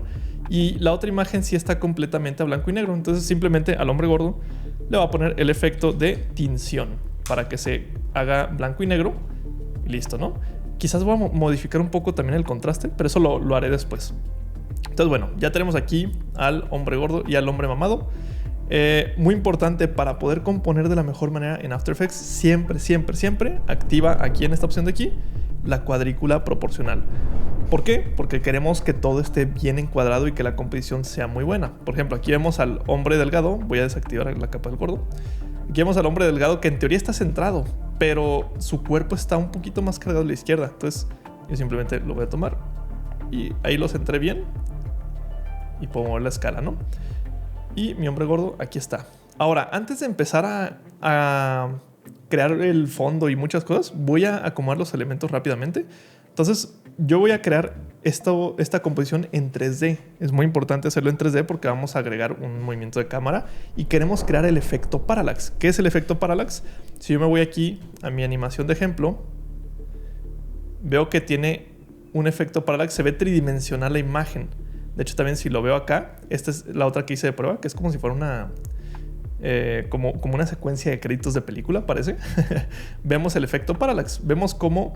Y la otra imagen sí está completamente a blanco y negro. Entonces simplemente al hombre gordo le voy a poner el efecto de tinción para que se haga blanco y negro. Y listo, ¿no? Quizás voy a modificar un poco también el contraste, pero eso lo haré después. Entonces, bueno, ya tenemos aquí al hombre gordo y al hombre mamado. Muy importante para poder componer de la mejor manera en After Effects, siempre activa aquí en esta opción de aquí la cuadrícula proporcional. ¿Por qué? Porque queremos que todo esté bien encuadrado y que la composición sea muy buena. Por ejemplo, aquí vemos al hombre delgado. Voy a desactivar la capa del gordo. Aquí vemos al hombre delgado que en teoría está centrado, pero su cuerpo está un poquito más cargado a la izquierda. Entonces yo simplemente lo voy a tomar y ahí lo centré bien y puedo mover la escala, ¿no? Y mi hombre gordo aquí está. Ahora, antes de empezar a crear el fondo y muchas cosas, voy a acomodar los elementos rápidamente. Entonces yo voy a crear esta composición en 3D. Es muy importante hacerlo en 3D porque vamos a agregar un movimiento de cámara y queremos crear el efecto parallax. ¿Qué es el efecto parallax? Si yo me voy aquí a mi animación de ejemplo, veo que tiene un efecto parallax, se ve tridimensional la imagen. De hecho, también si lo veo acá, esta es la otra que hice de prueba, que es como si fuera una como una secuencia de créditos de película, parece. Vemos el efecto parallax. Vemos cómo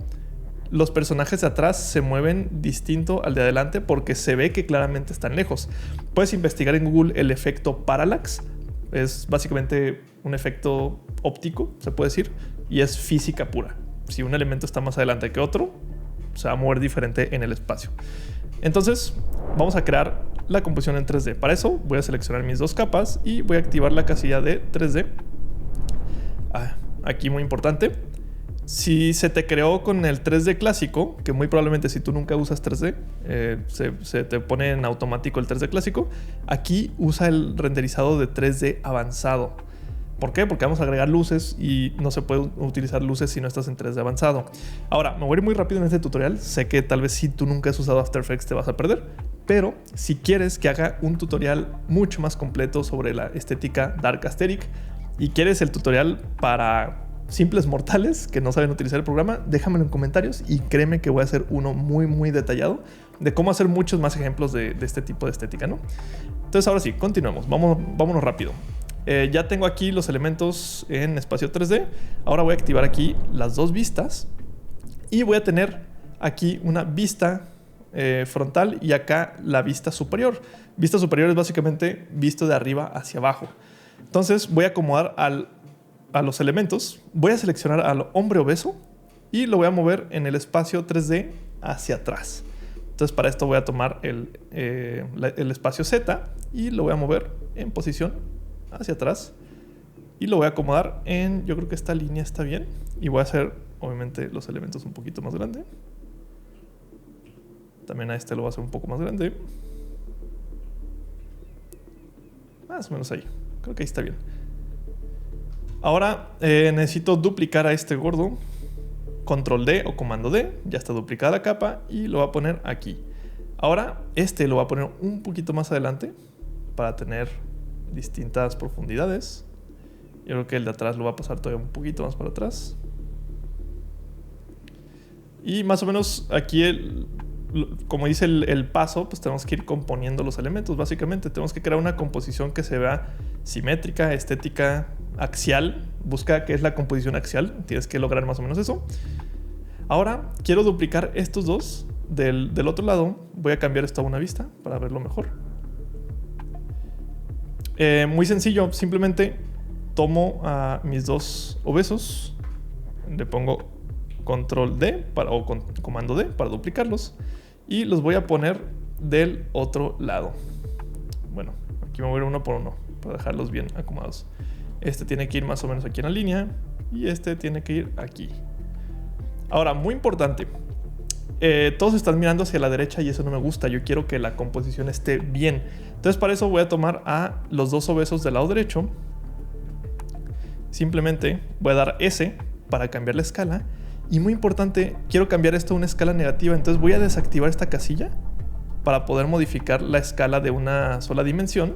los personajes de atrás se mueven distinto al de adelante porque se ve que claramente están lejos. Puedes investigar en Google el efecto parallax. Es básicamente un efecto óptico, se puede decir, y es física pura. si un elemento está más adelante que otro, se va a mover diferente en el espacio. Entonces vamos a crear la composición en 3D. Para eso voy a seleccionar mis dos capas y voy a activar la casilla de 3D. Aquí muy importante. Si se te creó con el 3D clásico, que muy probablemente si tú nunca usas 3D, se te pone en automático el 3D clásico, aquí usa el renderizado de 3D avanzado. ¿Por qué? Porque vamos a agregar luces y no se puede utilizar luces si no estás en 3D avanzado. Ahora, me voy a ir muy rápido en este tutorial. Sé que tal vez si tú nunca has usado After Effects te vas a perder, pero si quieres que haga un tutorial mucho más completo sobre la estética Dark Aesthetic y quieres el tutorial para simples mortales que no saben utilizar el programa, déjamelo en comentarios y créeme que voy a hacer uno muy muy detallado de cómo hacer muchos más ejemplos de este tipo de estética, ¿no? Entonces ahora sí, continuemos, vámonos rápido. Ya tengo aquí los elementos en espacio 3D. Ahora voy a activar aquí las dos vistas y voy a tener aquí una vista frontal y acá la vista superior. Vista superior es básicamente visto de arriba hacia abajo. Entonces voy a acomodar a los elementos, voy a seleccionar al hombre obeso y lo voy a mover en el espacio 3D hacia atrás. Entonces para esto voy a tomar el espacio Z y lo voy a mover en posición hacia atrás y lo voy a acomodar en, yo creo que esta línea está bien, y voy a hacer obviamente los elementos un poquito más grande. También a este lo voy a hacer un poco más grande, más o menos ahí, creo que ahí está bien. Ahora necesito duplicar a este gordo. Control D o comando D, ya está duplicada la capa y lo voy a poner aquí. Ahora este lo voy a poner un poquito más adelante para tener distintas profundidades. Yo creo que el de atrás lo va a pasar todavía un poquito más para atrás. Y más o menos aquí, como dice el paso, pues tenemos que ir componiendo los elementos. Básicamente tenemos que crear una composición que se vea simétrica, estética, axial. Busca qué es la composición axial. Tienes que lograr más o menos eso. Ahora quiero duplicar estos dos del otro lado. Voy a cambiar esto a una vista para verlo mejor. Muy sencillo, simplemente tomo a mis dos obesos, le pongo control D o comando D para duplicarlos y los voy a poner del otro lado. Bueno, aquí me voy a ir uno por uno para dejarlos bien acomodados. Este tiene que ir más o menos aquí en la línea y este tiene que ir aquí. Ahora, muy importante, todos están mirando hacia la derecha y eso no me gusta. Yo quiero que la composición esté bien. Entonces para eso voy a tomar a los dos obesos del lado derecho. Simplemente voy a dar S para cambiar la escala. Y muy importante, quiero cambiar esto a una escala negativa. Entonces voy a desactivar esta casilla para poder modificar la escala de una sola dimensión.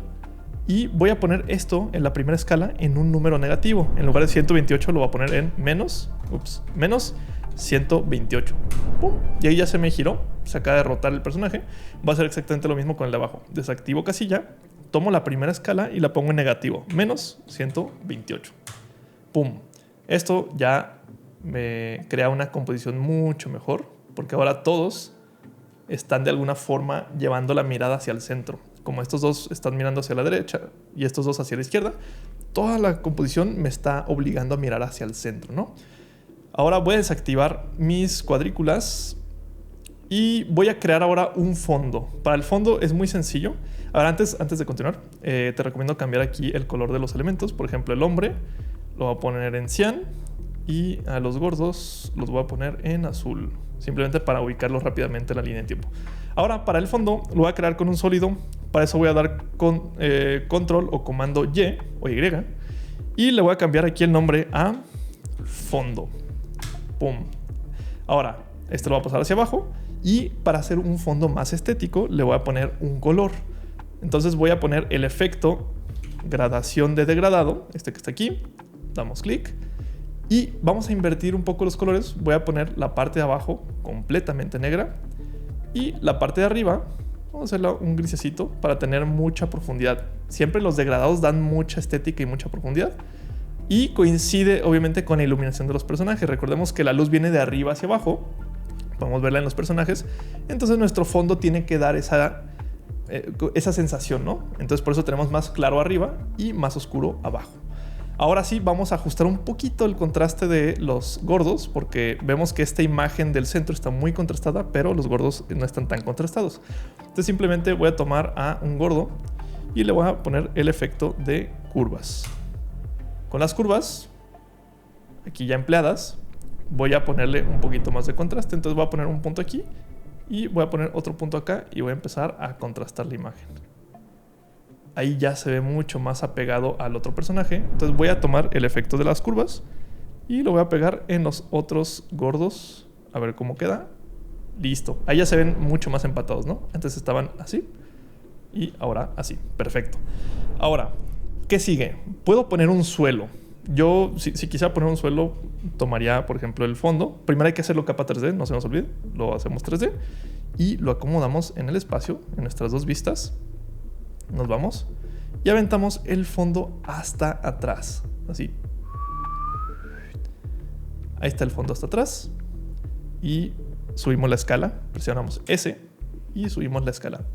Y voy a poner esto en la primera escala en un número negativo. En lugar de 128 lo voy a poner en menos 128. ¡Pum! Y ahí ya se me giró. Se acaba de rotar el personaje. Va a ser exactamente lo mismo con el de abajo. Desactivo casilla. Tomo la primera escala y la pongo en negativo. Menos 128. ¡Pum! Esto ya me crea una composición mucho mejor. Porque ahora todos están de alguna forma llevando la mirada hacia el centro. Como estos dos están mirando hacia la derecha y estos dos hacia la izquierda, toda la composición me está obligando a mirar hacia el centro, ¿no? Ahora voy a desactivar mis cuadrículas y voy a crear ahora un fondo. Para el fondo es muy sencillo. Ahora, antes de continuar, te recomiendo cambiar aquí el color de los elementos. Por ejemplo, el hombre lo voy a poner en cian y a los gordos los voy a poner en azul. Simplemente para ubicarlos rápidamente en la línea de tiempo. Ahora, para el fondo lo voy a crear con un sólido. Para eso voy a dar control o comando Y o Y. Y le voy a cambiar aquí el nombre a fondo. ¡Pum! Ahora, este lo voy a pasar hacia abajo. Y para hacer un fondo más estético, le voy a poner un color. Entonces voy a poner el efecto gradación de degradado. Este que está aquí. Damos clic. Y vamos a invertir un poco los colores. Voy a poner la parte de abajo completamente negra. Y la parte de arriba, vamos a hacerla un grisecito para tener mucha profundidad. Siempre los degradados dan mucha estética y mucha profundidad. Y coincide obviamente con la iluminación de los personajes. Recordemos que la luz viene de arriba hacia abajo. Podemos verla en los personajes. Entonces nuestro fondo tiene que dar esa sensación, ¿no? Entonces por eso tenemos más claro arriba y más oscuro abajo. Ahora sí, vamos a ajustar un poquito el contraste de los gordos, porque vemos que esta imagen del centro está muy contrastada, pero los gordos no están tan contrastados. Entonces simplemente voy a tomar a un gordo y le voy a poner el efecto de curvas. Con las curvas, aquí ya empleadas, voy a ponerle un poquito más de contraste. Entonces voy a poner un punto aquí y voy a poner otro punto acá y voy a empezar a contrastar la imagen. Ahí ya se ve mucho más apegado al otro personaje. Entonces voy a tomar el efecto de las curvas y lo voy a pegar en los otros gordos. A ver cómo queda. Listo. Ahí ya se ven mucho más empatados, ¿no? Antes estaban así y ahora así. Perfecto. Ahora, ¿qué sigue? Puedo poner un suelo. Yo, si quisiera poner un suelo, tomaría, por ejemplo, el fondo. Primero hay que hacerlo capa 3D, no se nos olvide. Lo hacemos 3D y lo acomodamos en el espacio, en nuestras dos vistas. Nos vamos y aventamos el fondo hasta atrás. Así. Ahí está el fondo hasta atrás. Y subimos la escala. Presionamos S y subimos la escala.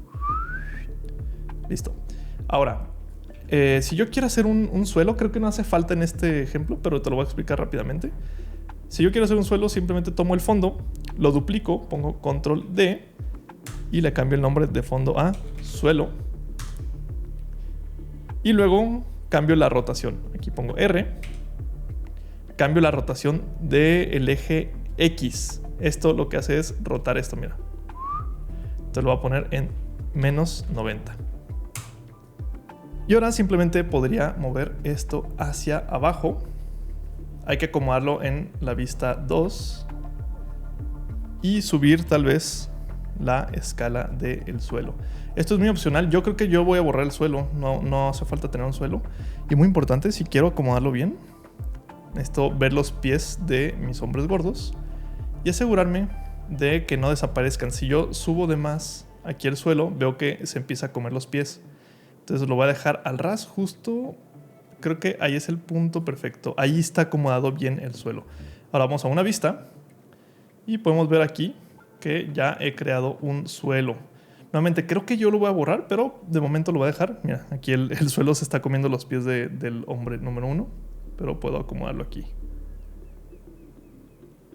Listo. Ahora, si yo quiero hacer un suelo, creo que no hace falta en este ejemplo, pero te lo voy a explicar rápidamente. Si yo quiero hacer un suelo, simplemente tomo el fondo, lo duplico, pongo control D y le cambio el nombre de fondo a suelo. Y luego cambio la rotación. Aquí pongo R. Cambio la rotación del eje X. Esto lo que hace es rotar esto, mira. Entonces lo voy a poner en menos 90. Y ahora simplemente podría mover esto hacia abajo. Hay que acomodarlo en la vista 2. Y subir tal vez la escala del suelo. Esto es muy opcional. Yo creo que yo voy a borrar el suelo. No hace falta tener un suelo. Y muy importante, si quiero acomodarlo bien, necesito ver los pies de mis hombres gordos y asegurarme de que no desaparezcan. Si yo subo de más aquí el suelo, veo que se empieza a comer los pies. Entonces lo voy a dejar al ras justo. Creo que ahí es el punto perfecto. Ahí está acomodado bien el suelo. Ahora vamos a una vista y podemos ver aquí que ya he creado un suelo. Nuevamente, creo que yo lo voy a borrar, pero de momento lo voy a dejar. Mira, aquí el suelo se está comiendo los pies del hombre número 1, pero puedo acomodarlo aquí.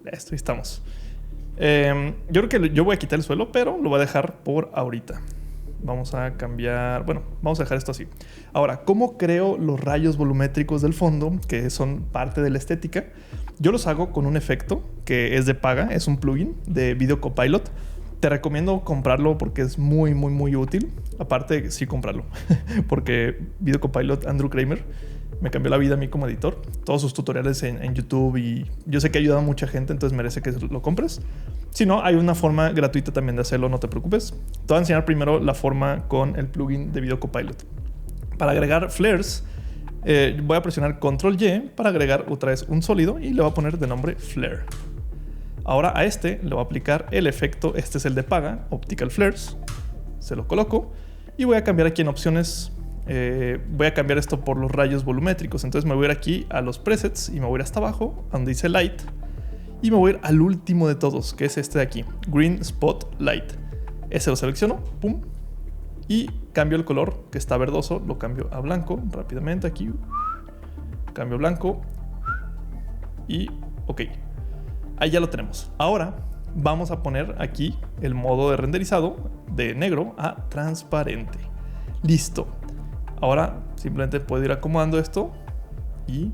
Listo, ahí estamos. Yo creo que yo voy a quitar el suelo, pero lo voy a dejar por ahorita. Vamos a cambiar... Bueno, vamos a dejar esto así. Ahora, ¿cómo creo los rayos volumétricos del fondo, que son parte de la estética? Yo los hago con un efecto que es de paga. Es un plugin de Video Copilot. Te recomiendo comprarlo porque es muy, muy, muy útil. Aparte, sí comprarlo. Porque Video Copilot, Andrew Kramer, me cambió la vida a mí como editor. Todos sus tutoriales en YouTube y yo sé que ha ayudado a mucha gente, entonces merece que lo compres. Si no, hay una forma gratuita también de hacerlo, no te preocupes. Te voy a enseñar primero la forma con el plugin de Video Copilot. Para agregar flares, voy a presionar Control Y para agregar otra vez un sólido y le voy a poner de nombre Flare. Ahora a este le voy a aplicar el efecto, este es el de paga, Optical Flares. Se lo coloco y voy a cambiar aquí en opciones. Voy a cambiar esto por los rayos volumétricos. Entonces me voy a ir aquí a los presets y me voy a ir hasta abajo, donde dice Light. Y me voy a ir al último de todos, que es este de aquí, Green Spot Light. Ese lo selecciono, pum. Y cambio el color, que está verdoso, lo cambio a blanco rápidamente aquí. Cambio blanco. Y ok. Ahí ya lo tenemos. Ahora vamos a poner aquí el modo de renderizado de negro a transparente. Listo. Ahora simplemente puedo ir acomodando esto y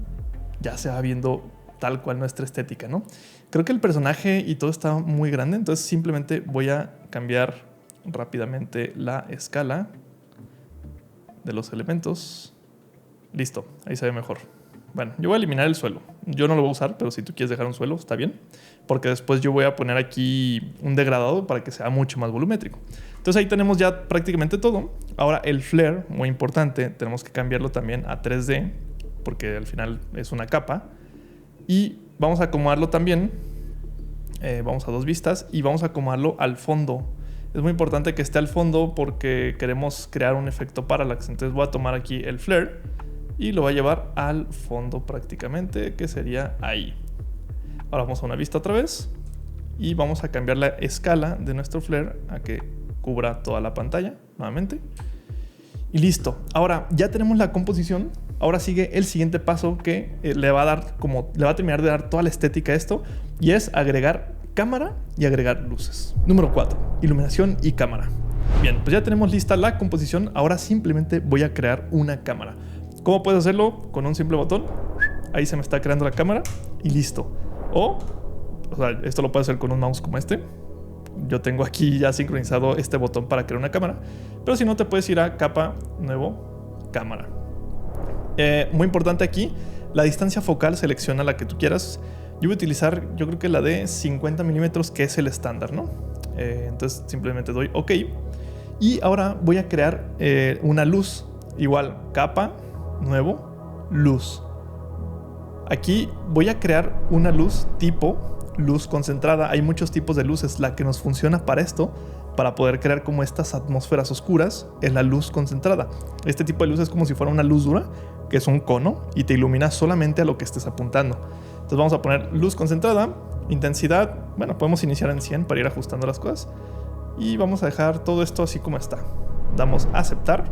ya se va viendo tal cual nuestra estética, ¿no? Creo que el personaje y todo está muy grande, entonces simplemente voy a cambiar rápidamente la escala de los elementos. Listo, ahí se ve mejor. Bueno, yo voy a eliminar el suelo. Yo no lo voy a usar, pero si tú quieres dejar un suelo, está bien. Porque después yo voy a poner aquí un degradado para que sea mucho más volumétrico. Entonces ahí tenemos ya prácticamente todo. Ahora el flare, muy importante, tenemos que cambiarlo también a 3D, porque al final es una capa. Y vamos a acomodarlo también. Vamos a dos vistas y vamos a acomodarlo al fondo. Es muy importante que esté al fondo porque queremos crear un efecto parallax. Entonces voy a tomar aquí el flare y lo voy a llevar al fondo prácticamente, que sería ahí. Ahora vamos a una vista otra vez y vamos a cambiar la escala de nuestro flare a que cubra toda la pantalla nuevamente. Y listo. Ahora ya tenemos la composición ahora sigue el siguiente paso que le va a terminar de dar toda la estética a esto, y es agregar cámara y agregar luces. Número 4, iluminación y cámara. Bien, pues ya tenemos lista la composición. Ahora simplemente voy a crear una cámara. ¿Cómo puedes hacerlo? Con un simple botón. Ahí se me está creando la cámara y listo. O sea, esto lo puedes hacer con un mouse como este. Yo tengo aquí ya sincronizado este botón para crear una cámara. Pero si no, te puedes ir a capa, nuevo, cámara. Muy importante aquí, la distancia focal selecciona la que tú quieras. Yo voy a utilizar, yo creo que la de 50 milímetros, que es el estándar, ¿no? Entonces simplemente doy OK. Y ahora voy a crear una luz. Igual, capa, nuevo, luz. Aquí voy a crear una luz tipo luz concentrada. Hay muchos tipos de luces. La que nos funciona para esto, para poder crear como estas atmósferas oscuras, es la luz concentrada. Este tipo de luz es como si fuera una luz dura, que es un cono y te ilumina solamente a lo que estés apuntando. Entonces vamos a poner luz concentrada, intensidad, bueno, podemos iniciar en 100 para ir ajustando las cosas. Y vamos a dejar todo esto así como está. Damos a aceptar.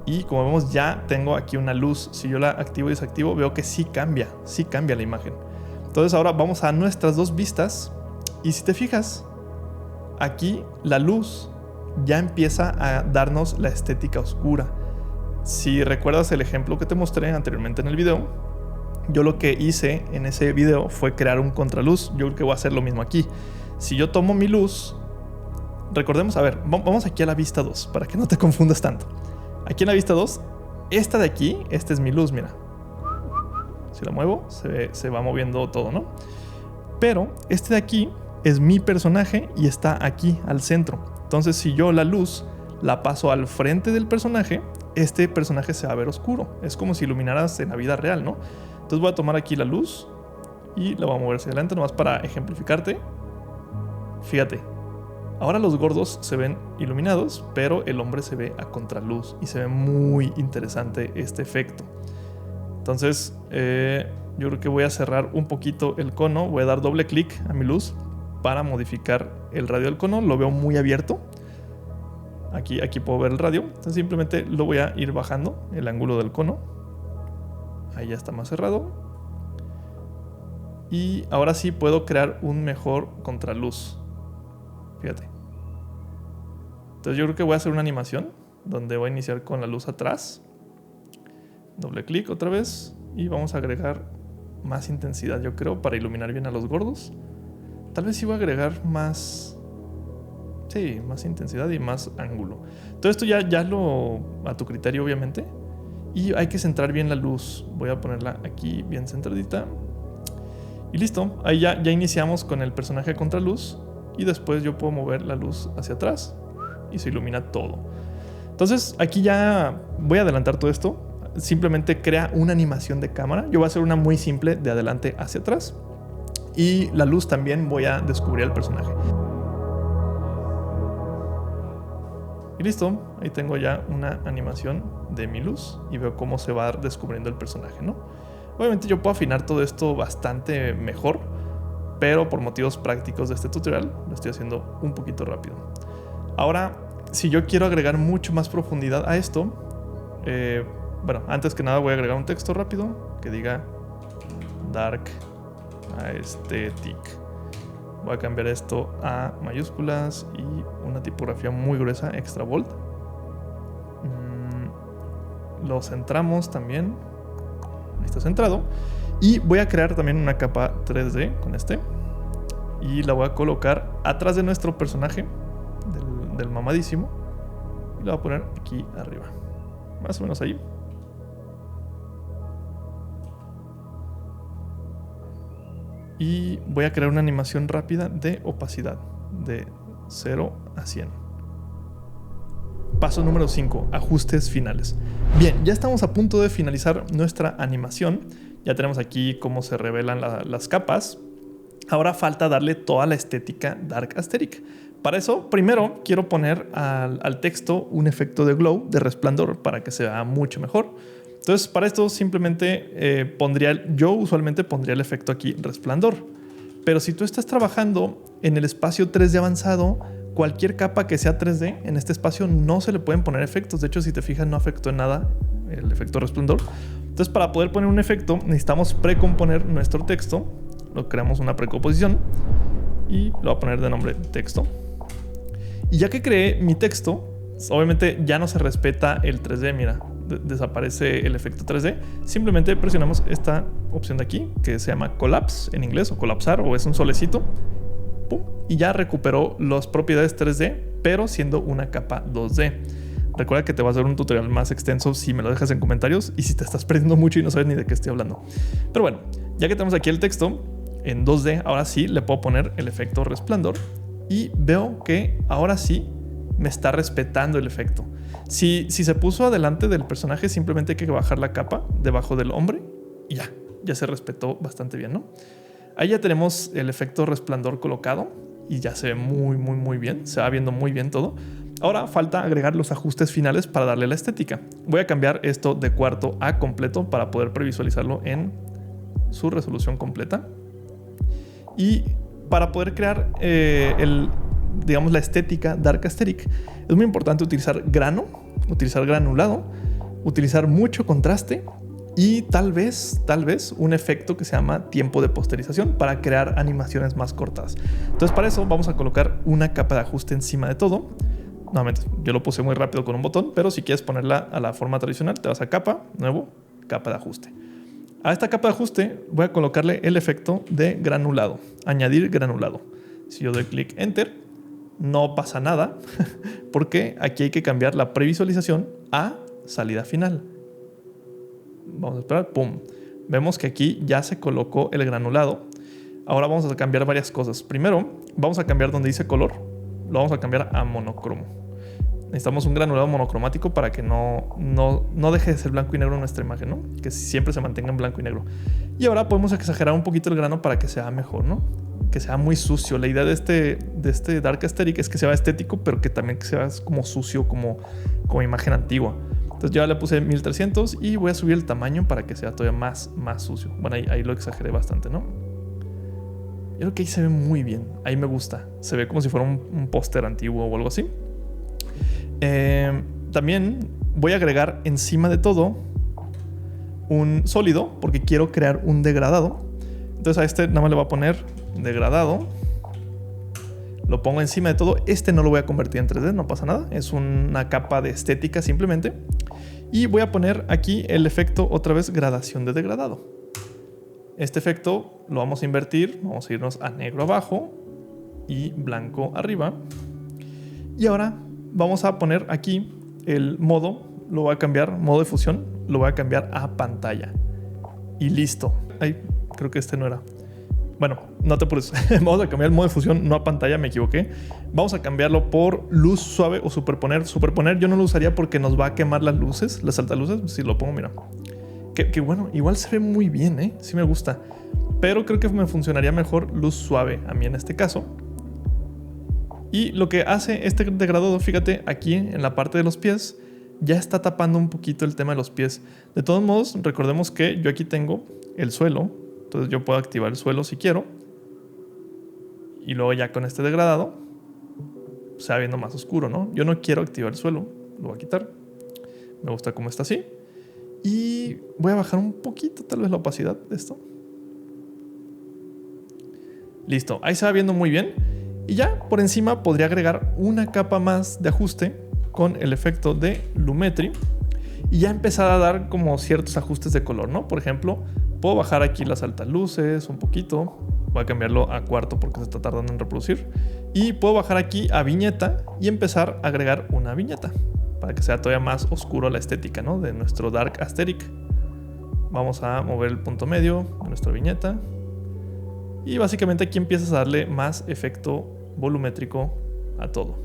Y como vemos, ya tengo aquí una luz. Si yo la activo y desactivo, veo que sí cambia la imagen. Entonces ahora vamos a nuestras dos vistas. Y si te fijas, aquí la luz ya empieza a darnos la estética oscura. Si recuerdas el ejemplo que te mostré anteriormente en el video, yo lo que hice en ese video fue crear un contraluz. Yo creo que voy a hacer lo mismo aquí. Si yo tomo mi luz, recordemos, a ver, vamos aquí a la vista 2 para que no te confundas tanto. Aquí en la vista 2, esta de aquí, esta es mi luz, mira. Si la muevo, se va moviendo todo, ¿no? Pero este de aquí es mi personaje y está aquí al centro. Entonces, si yo la luz la paso al frente del personaje, este personaje se va a ver oscuro. Es como si iluminaras en la vida real, ¿no? Entonces voy a tomar aquí la luz y la voy a mover hacia adelante, nomás para ejemplificarte. Fíjate, ahora los gordos se ven iluminados, pero el hombre se ve a contraluz y se ve muy interesante este efecto. Entonces, yo creo que voy a cerrar un poquito el cono. Voy a dar doble clic a mi luz para modificar el radio del cono. Lo veo muy abierto. Aquí puedo ver el radio. Entonces simplemente lo voy a ir bajando el ángulo del cono. Ahí ya está más cerrado. Y ahora sí puedo crear un mejor contraluz. Fíjate. Entonces yo creo que voy a hacer una animación donde voy a iniciar con la luz atrás. Doble clic otra vez. Y vamos a agregar más intensidad, yo creo, para iluminar bien a los gordos. Tal vez sí voy a agregar más... Sí, más intensidad y más ángulo. Todo esto ya lo a tu criterio, obviamente. Y hay que centrar bien la luz. Voy a ponerla aquí bien centradita. Y listo. Ahí ya iniciamos con el personaje contraluz. Y después yo puedo mover la luz hacia atrás y se ilumina todo. Entonces aquí ya voy a adelantar todo esto. Simplemente crea una animación de cámara. Yo voy a hacer una muy simple de adelante hacia atrás. Y la luz también voy a descubrir al personaje. Y listo, ahí tengo ya una animación de mi luz y veo cómo se va descubriendo el personaje, ¿no? Obviamente yo puedo afinar todo esto bastante mejor, pero por motivos prácticos de este tutorial lo estoy haciendo un poquito rápido. Ahora, si yo quiero agregar mucho más profundidad a esto, bueno, antes que nada voy a agregar un texto rápido que diga Dark Aesthetic. Voy a cambiar esto a mayúsculas y una tipografía muy gruesa, extra bold. Lo centramos también. Ahí está centrado. Y voy a crear también una capa 3D con este. Y la voy a colocar atrás de nuestro personaje, del mamadísimo. Y la voy a poner aquí arriba. Más o menos ahí. Y voy a crear una animación rápida de opacidad de 0 a 100. Paso número 5, ajustes finales. Bien, ya estamos a punto de finalizar nuestra animación. Ya tenemos aquí cómo se revelan las capas. Ahora falta darle toda la estética Dark Aesthetic. Para eso, primero quiero poner al texto un efecto de glow, de resplandor, para que se vea mucho mejor. Entonces, para esto simplemente yo usualmente pondría el efecto aquí, resplandor. Pero si tú estás trabajando en el espacio 3D avanzado, cualquier capa que sea 3D en este espacio no se le pueden poner efectos. De hecho, si te fijas, no afectó en nada el efecto resplandor. Entonces, para poder poner un efecto, necesitamos precomponer nuestro texto. Lo creamos una precomposición y lo voy a poner de nombre texto. Y ya que creé mi texto, obviamente ya no se respeta el 3D, mira, desaparece el efecto 3D. Simplemente presionamos esta opción de aquí, que se llama Collapse en inglés, o colapsar, o es un solecito. ¡Pum! Y ya recuperó las propiedades 3D, pero siendo una capa 2D. Recuerda que te va a hacer un tutorial más extenso si me lo dejas en comentarios y si te estás perdiendo mucho y no sabes ni de qué estoy hablando. Pero bueno, ya que tenemos aquí el texto en 2D, ahora sí le puedo poner el efecto resplandor y veo que ahora sí me está respetando el efecto. Si se puso adelante del personaje, simplemente hay que bajar la capa debajo del hombre y ya se respetó bastante bien, ¿no? Ahí ya tenemos el efecto resplandor colocado y ya se ve muy bien, se va viendo muy bien todo. Ahora falta agregar los ajustes finales para darle la estética. Voy a cambiar esto de cuarto a completo para poder previsualizarlo en su resolución completa. Y para poder crear digamos, la estética Dark Aesthetic, es muy importante utilizar grano, utilizar granulado, utilizar mucho contraste y tal vez un efecto que se llama tiempo de posterización para crear animaciones más cortas. Entonces, para eso vamos a colocar una capa de ajuste encima de todo. Nuevamente, yo lo puse muy rápido con un botón, pero si quieres ponerla a la forma tradicional, te vas a capa, nuevo, capa de ajuste. A esta capa de ajuste voy a colocarle el efecto de granulado, añadir granulado. Si yo doy clic Enter, no pasa nada, porque aquí hay que cambiar la previsualización a salida final. Vamos a esperar, pum. Vemos que aquí ya se colocó el granulado. Ahora vamos a cambiar varias cosas. Primero, vamos a cambiar donde dice color, lo vamos a cambiar a monocromo. Necesitamos un granulado monocromático para que no deje de ser blanco y negro nuestra imagen, ¿no? Que siempre se mantenga en blanco y negro. Y ahora podemos exagerar un poquito el grano para que sea mejor, ¿no? Que sea muy sucio. La idea de este Dark Aesthetic es que sea estético, pero que también que sea como sucio, como imagen antigua. Entonces yo ya le puse 1300 y voy a subir el tamaño para que sea todavía más sucio. Bueno, ahí lo exageré bastante, ¿no? Yo creo que ahí se ve muy bien. Ahí me gusta. Se ve como si fuera un póster antiguo o algo así. También voy a agregar encima de todo un sólido porque quiero crear un degradado. Entonces a este nada más le voy a poner degradado. Lo pongo encima de todo. Este no lo voy a convertir en 3D, no pasa nada. Es una capa de estética simplemente. Y voy a poner aquí el efecto otra vez gradación de degradado. Este efecto lo vamos a invertir. Vamos a irnos a negro abajo y blanco arriba. Y ahora vamos a poner aquí el modo, lo voy a cambiar, modo de fusión, lo voy a cambiar a pantalla. Y listo. Ay, creo que este no era. Bueno, no te apures. Vamos a cambiar el modo de fusión, no a pantalla, me equivoqué. Vamos a cambiarlo por luz suave o superponer. Superponer yo no lo usaría porque nos va a quemar las luces, las altaluces. Si lo pongo, mira. Que bueno, igual se ve muy bien, ¿eh? Sí me gusta. Pero creo que me funcionaría mejor luz suave a mí en este caso. Y lo que hace este degradado, fíjate, aquí en la parte de los pies, ya está tapando un poquito el tema de los pies. De todos modos, recordemos que yo aquí tengo el suelo. Entonces yo puedo activar el suelo si quiero. Y luego ya con este degradado se va viendo más oscuro, ¿no? Yo no quiero activar el suelo. Lo voy a quitar. Me gusta cómo está así. Y voy a bajar un poquito tal vez la opacidad de esto. Listo. Ahí se va viendo muy bien. Y ya por encima podría agregar una capa más de ajuste con el efecto de Lumetri y ya empezar a dar como ciertos ajustes de color, ¿no? Por ejemplo, puedo bajar aquí las altas luces un poquito. Voy a cambiarlo a cuarto porque se está tardando en reproducir. Y puedo bajar aquí a viñeta y empezar a agregar una viñeta para que sea todavía más oscuro la estética, ¿no? De nuestro Dark Aesthetic. Vamos a mover el punto medio de nuestra viñeta. Y básicamente aquí empiezas a darle más efecto volumétrico a todo.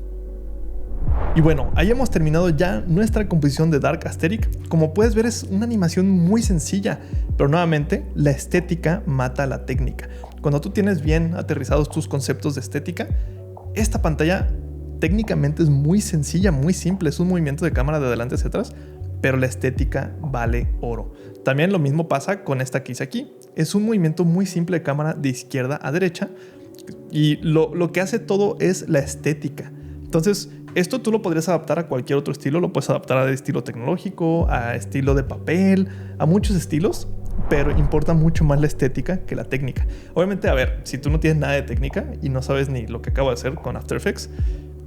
Y bueno, ahí hemos terminado ya nuestra composición de Dark Aesthetic. Como puedes ver, es una animación muy sencilla, pero nuevamente la estética mata la técnica. Cuando tú tienes bien aterrizados tus conceptos de estética, esta pantalla técnicamente es muy sencilla, muy simple. Es un movimiento de cámara de adelante hacia atrás, pero la estética vale oro. También lo mismo pasa con esta que hice aquí. Es un movimiento muy simple de cámara de izquierda a derecha y lo que hace todo es la estética. Entonces, Esto tú lo podrías adaptar a cualquier otro estilo. Lo puedes adaptar a estilo tecnológico, a estilo de papel, a muchos estilos. Pero importa mucho más la estética que la técnica. Obviamente, a ver, si tú no tienes nada de técnica y no sabes ni lo que acabo de hacer con After Effects,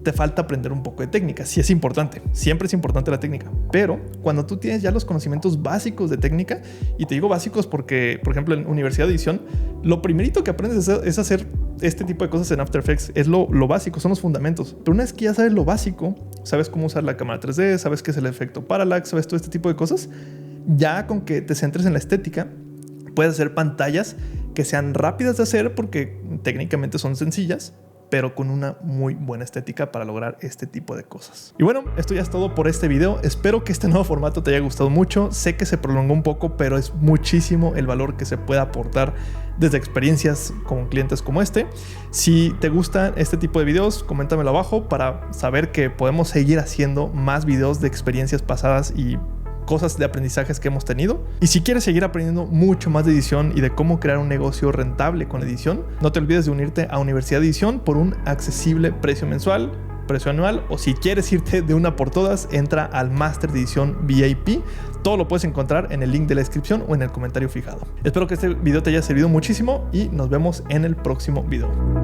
te falta aprender un poco de técnica. Sí es importante, siempre es importante la técnica, pero cuando tú tienes ya los conocimientos básicos de técnica, y te digo básicos porque, por ejemplo, en Universidad de Edición, lo primerito que aprendes es hacer este tipo de cosas en After Effects, es lo básico, son los fundamentos. Pero una vez que ya sabes lo básico, sabes cómo usar la cámara 3D, sabes qué es el efecto parallax, sabes todo este tipo de cosas, ya con que te centres en la estética, puedes hacer pantallas que sean rápidas de hacer porque técnicamente son sencillas, pero con una muy buena estética para lograr este tipo de cosas. Y bueno, esto ya es todo por este video. Espero que este nuevo formato te haya gustado mucho. Sé que se prolongó un poco, pero es muchísimo el valor que se puede aportar desde experiencias con clientes como este. Si te gustan este tipo de videos, coméntamelo abajo para saber que podemos seguir haciendo más videos de experiencias pasadas y cosas de aprendizajes que hemos tenido. Y si quieres seguir aprendiendo mucho más de edición y de cómo crear un negocio rentable con edición, no te olvides de unirte a Universidad de Edición por un accesible precio mensual, precio anual, o si quieres irte de una por todas, entra al Máster de Edición VIP. Todo lo puedes encontrar en el link de la descripción o en el comentario fijado. Espero que este video te haya servido muchísimo y nos vemos en el próximo video.